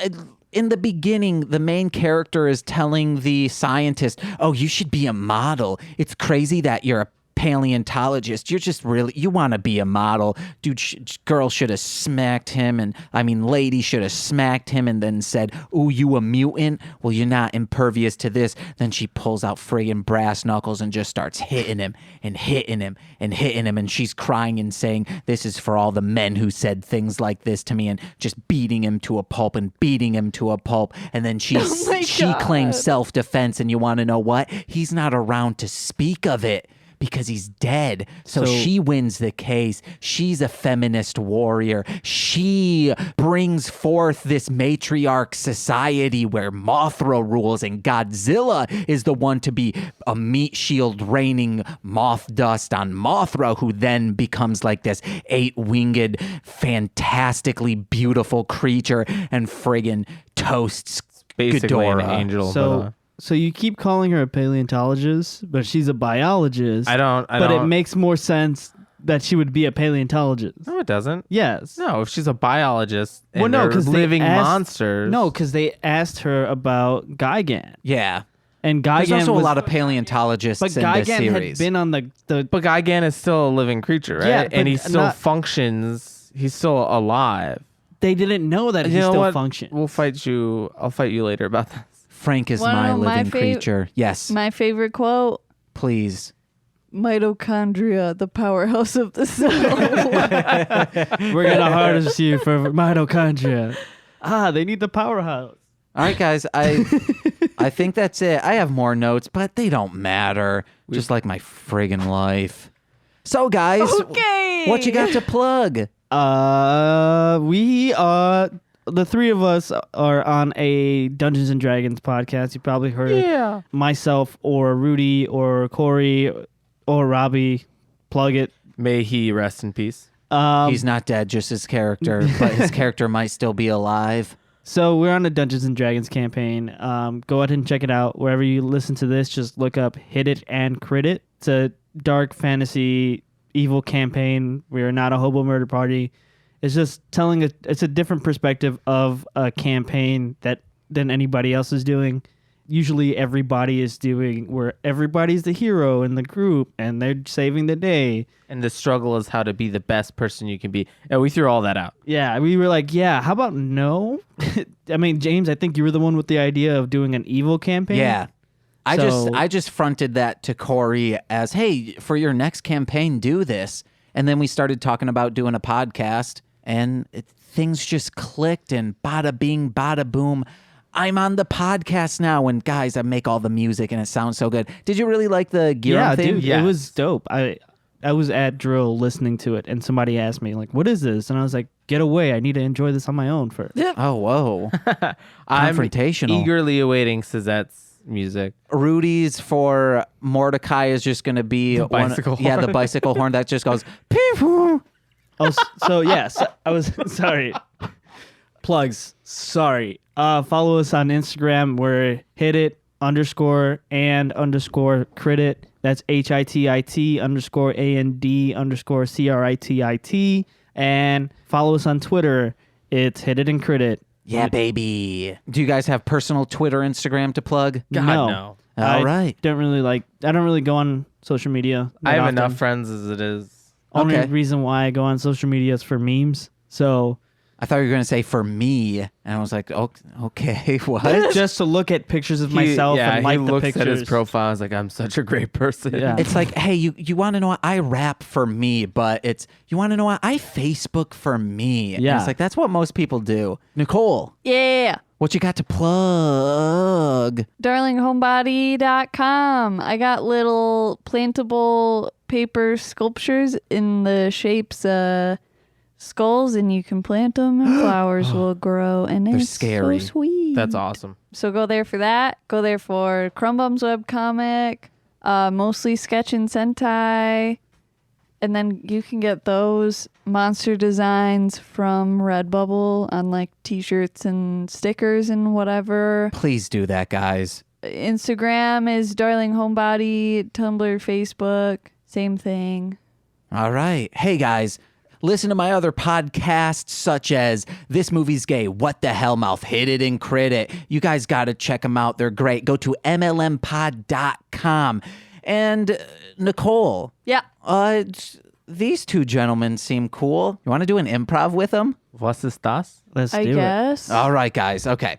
in the beginning, the main character is telling the scientist, oh, you should be a model. It's crazy that you're a paleontologist. You're just you want to be a model. Dude, girl should have smacked him. Lady should have smacked him and then said, ooh, you a mutant? Well, you're not impervious to this. Then she pulls out friggin' brass knuckles and just starts hitting him and hitting him and hitting him. And she's crying and saying, this is for all the men who said things like this to me, and just beating him to a pulp and beating him to a pulp. And then she claims self-defense. And you want to know what? He's not around to speak of it, because he's dead. So she wins the case. She's a feminist warrior. She brings forth this matriarch society where Mothra rules, and Godzilla is the one to be a meat shield raining moth dust on Mothra, who then becomes like this 8-winged, fantastically beautiful creature and friggin' toasts Basically Ghidorah. an angel. So you keep calling her a paleontologist, but she's a biologist. But it makes more sense that she would be a paleontologist. No, it doesn't. Yes. No, if she's a biologist and no, they're because living monsters. No, because they asked her about Gigan. Yeah. And Gigan There's also was, a lot of paleontologists but in this Gigan series. had been on the But Gigan is still a living creature, right? Yeah, but and he still not- functions. He's still alive. they didn't know that he You know still what? functioned. I'll fight you later about this. Frank is Wanna my know my living fav- creature. Yes, My favorite quote: please. "Mitochondria, the powerhouse of the cell." We're gonna harness you for mitochondria. They need the powerhouse. All right, guys. I think that's it. I have more notes, but they don't matter. Just like my friggin' life. So, guys, what you got to plug? The three of us are on a Dungeons and Dragons podcast. You probably heard myself or Rudy or Corey or Robbie. Plug it. May he rest in peace. He's not dead, just his character, but his character might still be alive. So we're on a Dungeons and Dragons campaign. Go ahead and check it out. Wherever you listen to this, just look up Hit It and Crit It. It's a dark fantasy evil campaign. We are not a hobo murder party. It's just it's a different perspective of a campaign than anybody else is doing. Usually everybody is doing where everybody's the hero in the group and they're saving the day. And the struggle is how to be the best person you can be. And we threw all that out. Yeah, we were like, how about no? I mean, James, I think you were the one with the idea of doing an evil campaign. Yeah. I just fronted that to Corey as, hey, for your next campaign, do this. And then we started talking about doing a podcast. And things just clicked and bada bing, bada boom. I'm on the podcast now. And guys, I make all the music and it sounds so good. Did you really like the gear theme? Dude, it was dope. I was at Drill listening to it and somebody asked me, like, what is this? And I was like, get away. I need to enjoy this on my own first. Oh, whoa. I'm Confrontational. eagerly awaiting Suzette's music. Rudy's for Mordecai is just going to be the bicycle horn. Yeah, the bicycle horn that just goes pew. Oh, so yes, I was sorry. Plugs. Sorry. Follow us on Instagram. We're HitIt_and_crit. That's HITIT_AND_CRITIT. And follow us on Twitter. It's Hit It and Crit It. Yeah, baby. Do you guys have personal Twitter, Instagram to plug? God, no. All right. I don't really go on social media. I have often. enough friends as it is. Only Okay. reason why I go on social media is for memes. So I thought you were going to say for me, and I was like, okay, what? just to look at pictures of myself and like he the looks pictures. at his profile. I was like, I'm such a great person. Yeah. It's like, hey, you want to know what? I rap for me, but you want to know what? I Facebook for me. And Yeah. it's like, that's what most people do. Nicole, Yeah. what you got to plug? DarlingHomebody.com. I got little plantable paper sculptures in the shapes skulls, and you can plant them and flowers will grow, and They're it's scary. so sweet. That's awesome. So go there for that. Go there for Crumbum's webcomic, mostly sketch and Sentai. And then you can get those monster designs from Redbubble on like t-shirts and stickers and whatever. Please do that, guys. Instagram is Darling Homebody, Tumblr, Facebook, same thing. All right. Hey, guys. Listen to my other podcasts, such as This Movie's Gay, What the Hell Mouth, Hit It and Crit It. You guys got to check them out. They're great. Go to MLMpod.com. And Nicole. Yeah. These two gentlemen seem cool. You want to do an improv with them? Was ist das? Let's I do it. guess. All right, guys. Okay.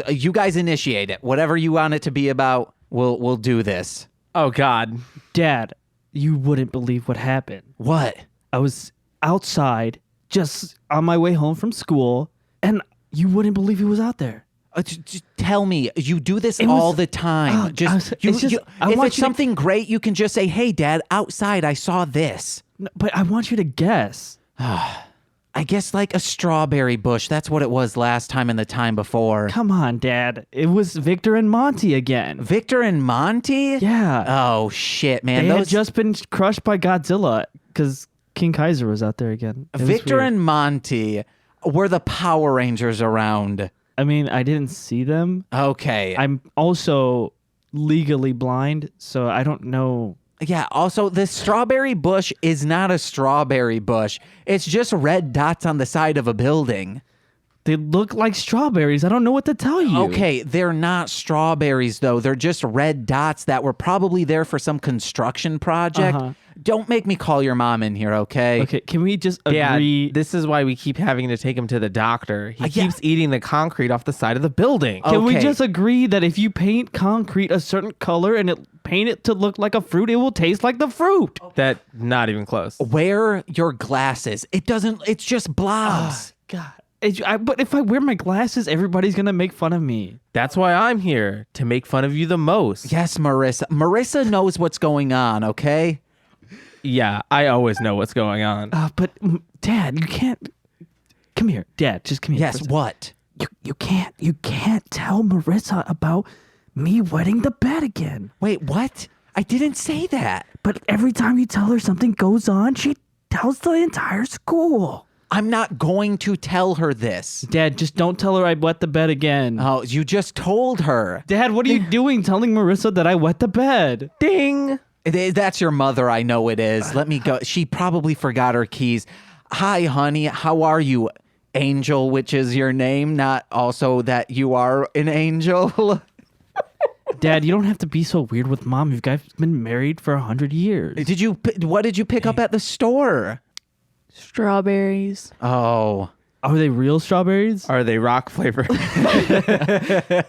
You guys initiate it. Whatever you want it to be about, we'll do this. Oh, God. Dad, you wouldn't believe what happened. What? I was outside just on my way home from school, and you wouldn't believe he was out there. Just tell me, you do this It all was- the time. I want if you it's to- something great, you can just say, "Hey, Dad, outside I saw this." No, but I want you to guess. I guess like a strawberry bush. That's what it was last time and the time before. Come on, Dad. It was Victor and Monty again. Victor and Monty? Yeah. Oh shit, man. They had just been crushed by Godzilla because King Kaiser was out there again. It was Victor weird. and Monty were the Power Rangers around. I mean, I didn't see them. Okay. I'm also legally blind, so I don't know. Yeah, also, the strawberry bush is not a strawberry bush. It's just red dots on the side of a building. They look like strawberries. I don't know what to tell you. Okay, they're not strawberries, though. They're just red dots that were probably there for some construction project. Uh-huh. Don't make me call your mom in here, okay? Okay, can we just Yeah, agree? this is why we keep having to take him to the doctor. He Yeah. keeps eating the concrete off the side of the building. Can we Okay. just agree that if you paint concrete a certain color and paint it to look like a fruit, it will taste like the fruit? That not even close. Wear your glasses. It's just blobs. God. But if I wear my glasses, everybody's going to make fun of me. That's why I'm here, to make fun of you the most. Yes, Marissa. Marissa knows what's going on, okay? Yeah, I always know what's going on. But Dad, you can't. Come here, Dad. Just come here. Yes, what? You can't tell Marissa about me wetting the bed again. Wait, what? I didn't say that. But every time you tell her something goes on, she tells the entire school. I'm not going to tell her this. Dad, just don't tell her I wet the bed again. Oh, you just told her. Dad, what are you doing telling Marissa that I wet the bed? Ding! That's your mother, I know it is. Let me go. She probably forgot her keys. Hi, honey. How are you? Angel, which is your name, not also that you are an angel. Dad, you don't have to be so weird with Mom. You guys have been married for 100 years. What did you pick up at the store? Strawberries. Oh. Are they real strawberries? Are they rock flavored?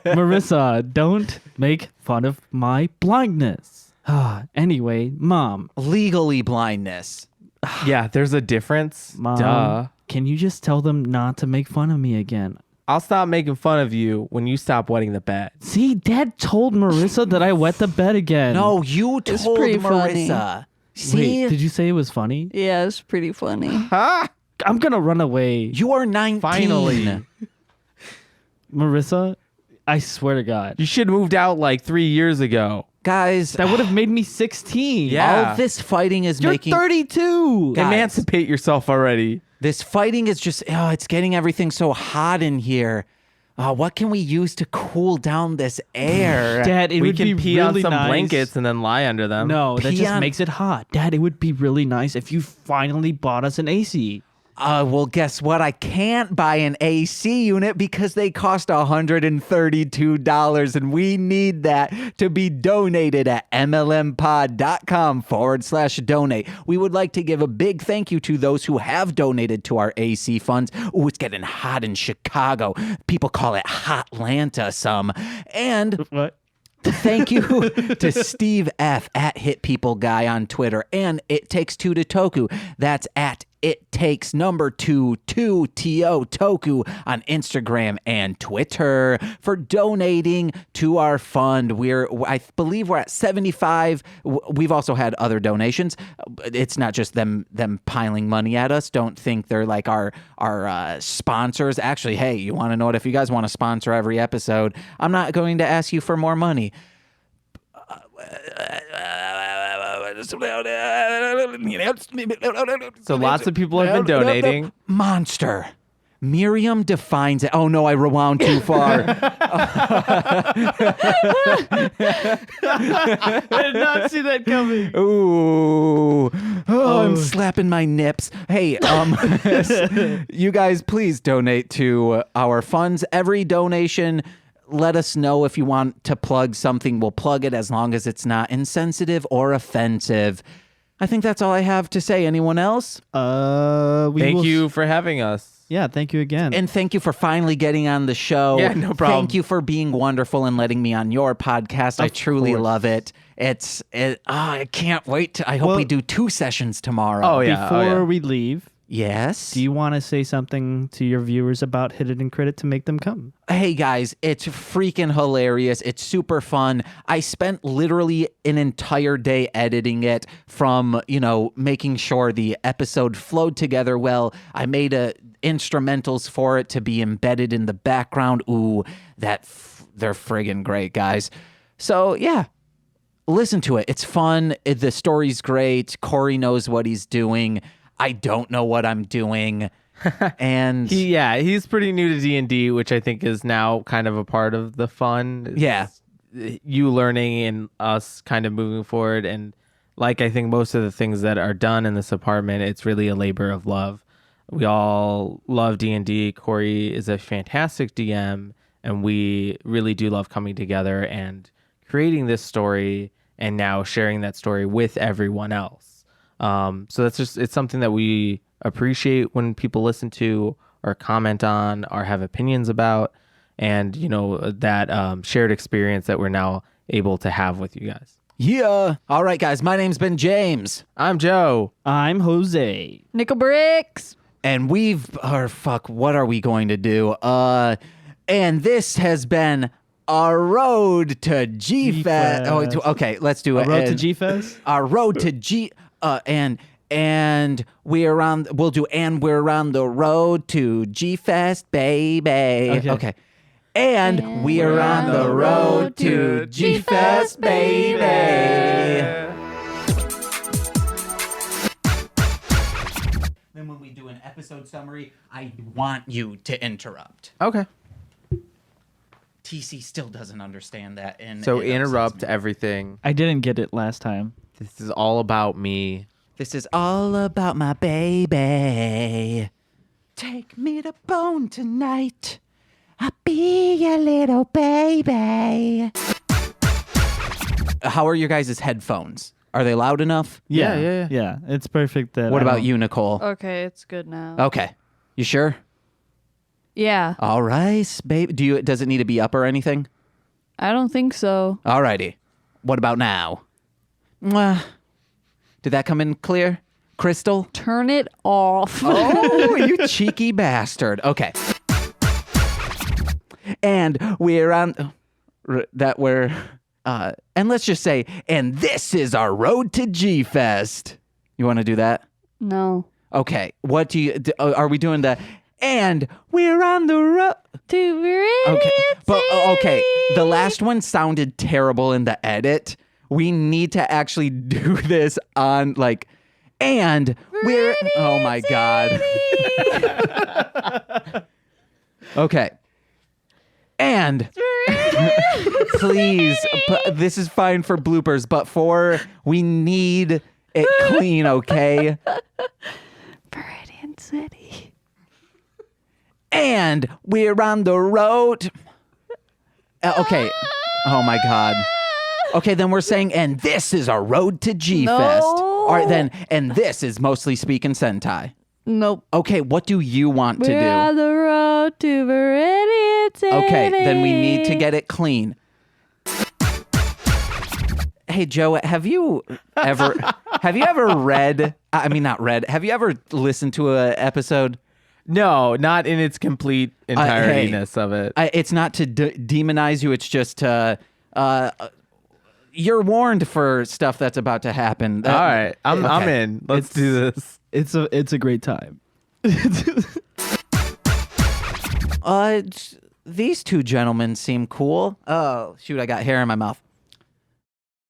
Marissa, don't make fun of my blindness. Anyway, Mom. Legally blindness. Yeah, there's a difference. Mom, Duh. can you just tell them not to make fun of me again? I'll stop making fun of you when you stop wetting the bed. See, Dad told Marissa that I wet the bed again. No, you It's told pretty funny. Marissa. See? Wait, did you say it was funny? Yeah, it's pretty funny. I'm gonna run away. You are 19. Finally. Marissa, I swear to God. You should have moved out like 3 years ago. Guys, That would have made me 16. Yeah. all this fighting is You're making... 32. Guys. Emancipate yourself already. This fighting is just... Oh, it's getting everything so hot in here. What can we use to cool down this air? Dad, it We would can be pee really on some nice. blankets and then lie under them. No, that Pee just on- makes it hot. Dad, it would be really nice if you finally bought us an AC. Well, guess what? I can't buy an AC unit because they cost $132, and we need that to be donated at mlmpod.com/donate. We would like to give a big thank you to those who have donated to our AC funds. Ooh, it's getting hot in Chicago. People call it Hotlanta some. And What? thank you to Steve F. at Hit People Guy on Twitter, and It Takes Two to Toku. That's at It Takes #2 to Toku on Instagram and Twitter for donating to our fund. I believe we're at 75. We've also had other donations. It's not just them piling money at us. Don't think they're like our sponsors. Actually, hey, you want to know what? If you guys want to sponsor every episode, I'm not going to ask you for more money. So lots of people have been donating. Monster. Miriam defines it. Oh no, I rewound too far. I did not see that coming. Ooh. Oh, I'm slapping my nips. Hey, you guys please donate to our funds. Every donation, let us know if you want to plug something. We'll plug it as long as it's not insensitive or offensive. I think that's all I have to say. Anyone else? Thank you for having us. Yeah, thank you again. And thank you for finally getting on the show. Yeah, no problem. Thank you for being wonderful and letting me on your podcast. I truly course. love it. I can't wait I hope we do 2 sessions tomorrow. Oh, yeah. Before we leave, Yes. do you want to say something to your viewers about Hit It and Credit to make them come? Hey guys, it's freaking hilarious. It's super fun. I spent literally an entire day editing it, from, making sure the episode flowed together well. I made instrumentals for it to be embedded in the background. Ooh, they're friggin' great, guys. So yeah, listen to it. It's fun. The story's great. Corey knows what he's doing. I don't know what I'm doing. And He's pretty new to D&D, which I think is now kind of a part of the fun. Yeah. You learning and us kind of moving forward. And like I think most of the things that are done in this apartment, it's really a labor of love. We all love D&D. Corey is a fantastic DM, and we really do love coming together and creating this story and now sharing that story with everyone else. So it's something that we appreciate when people listen to or comment on or have opinions about, and that shared experience that we're now able to have with you guys. yeah. All right, guys. My name's been James. I'm Joe. I'm Jose. Nickel bricks. And what are we going to do? And this has been our road to G-Fest. Okay, let's do it. Road to G-Fest? Our road to G, and we're on, we'll do, and we're on the road to G-Fest, baby. Okay. And we're on the road to G-Fest, baby. Then when we do an episode summary, I want you to interrupt. Okay. TC still doesn't understand that. So interrupt everything. I didn't get it last time. This is all about me. This is all about my baby. Take me to bone tonight. I'll be your little baby. How are your guys' headphones? Are they loud enough? Yeah, it's perfect. What about you, Nicole? Okay, it's good now. Okay. You sure? Yeah. All right, babe. Does it need to be up or anything? I don't think so. All righty. What about now? Mwah. Did that come in clear? Crystal? Turn it off. Oh, you cheeky bastard. Okay. And we're on and let's just say, and this is our road to G-Fest. You want to do that? No. Okay. What are we doing the, and we're on the road to Okay. But okay, the last one sounded terrible in the edit. We need to actually do this on like, and we're, oh my God. Okay. And please, this is fine for bloopers, but we need it clean, okay? Viridian City. And we're on the road. Okay. Oh my God. Okay, then we're saying, and this is our road to G-Fest. No. All right, then, and this is mostly speaking Sentai. Nope. Okay, what do you want to do? We're on the road to Viridian City. Okay, then we need to get it clean. Hey, Joe, have you ever read, have you ever listened to an episode? No, not in its complete entiretyness of it. It's not to demonize you. It's just you're warned for stuff that's about to happen. All right, I'm in. Let's do this. It's a great time. These two gentlemen seem cool. Oh, shoot, I got hair in my mouth.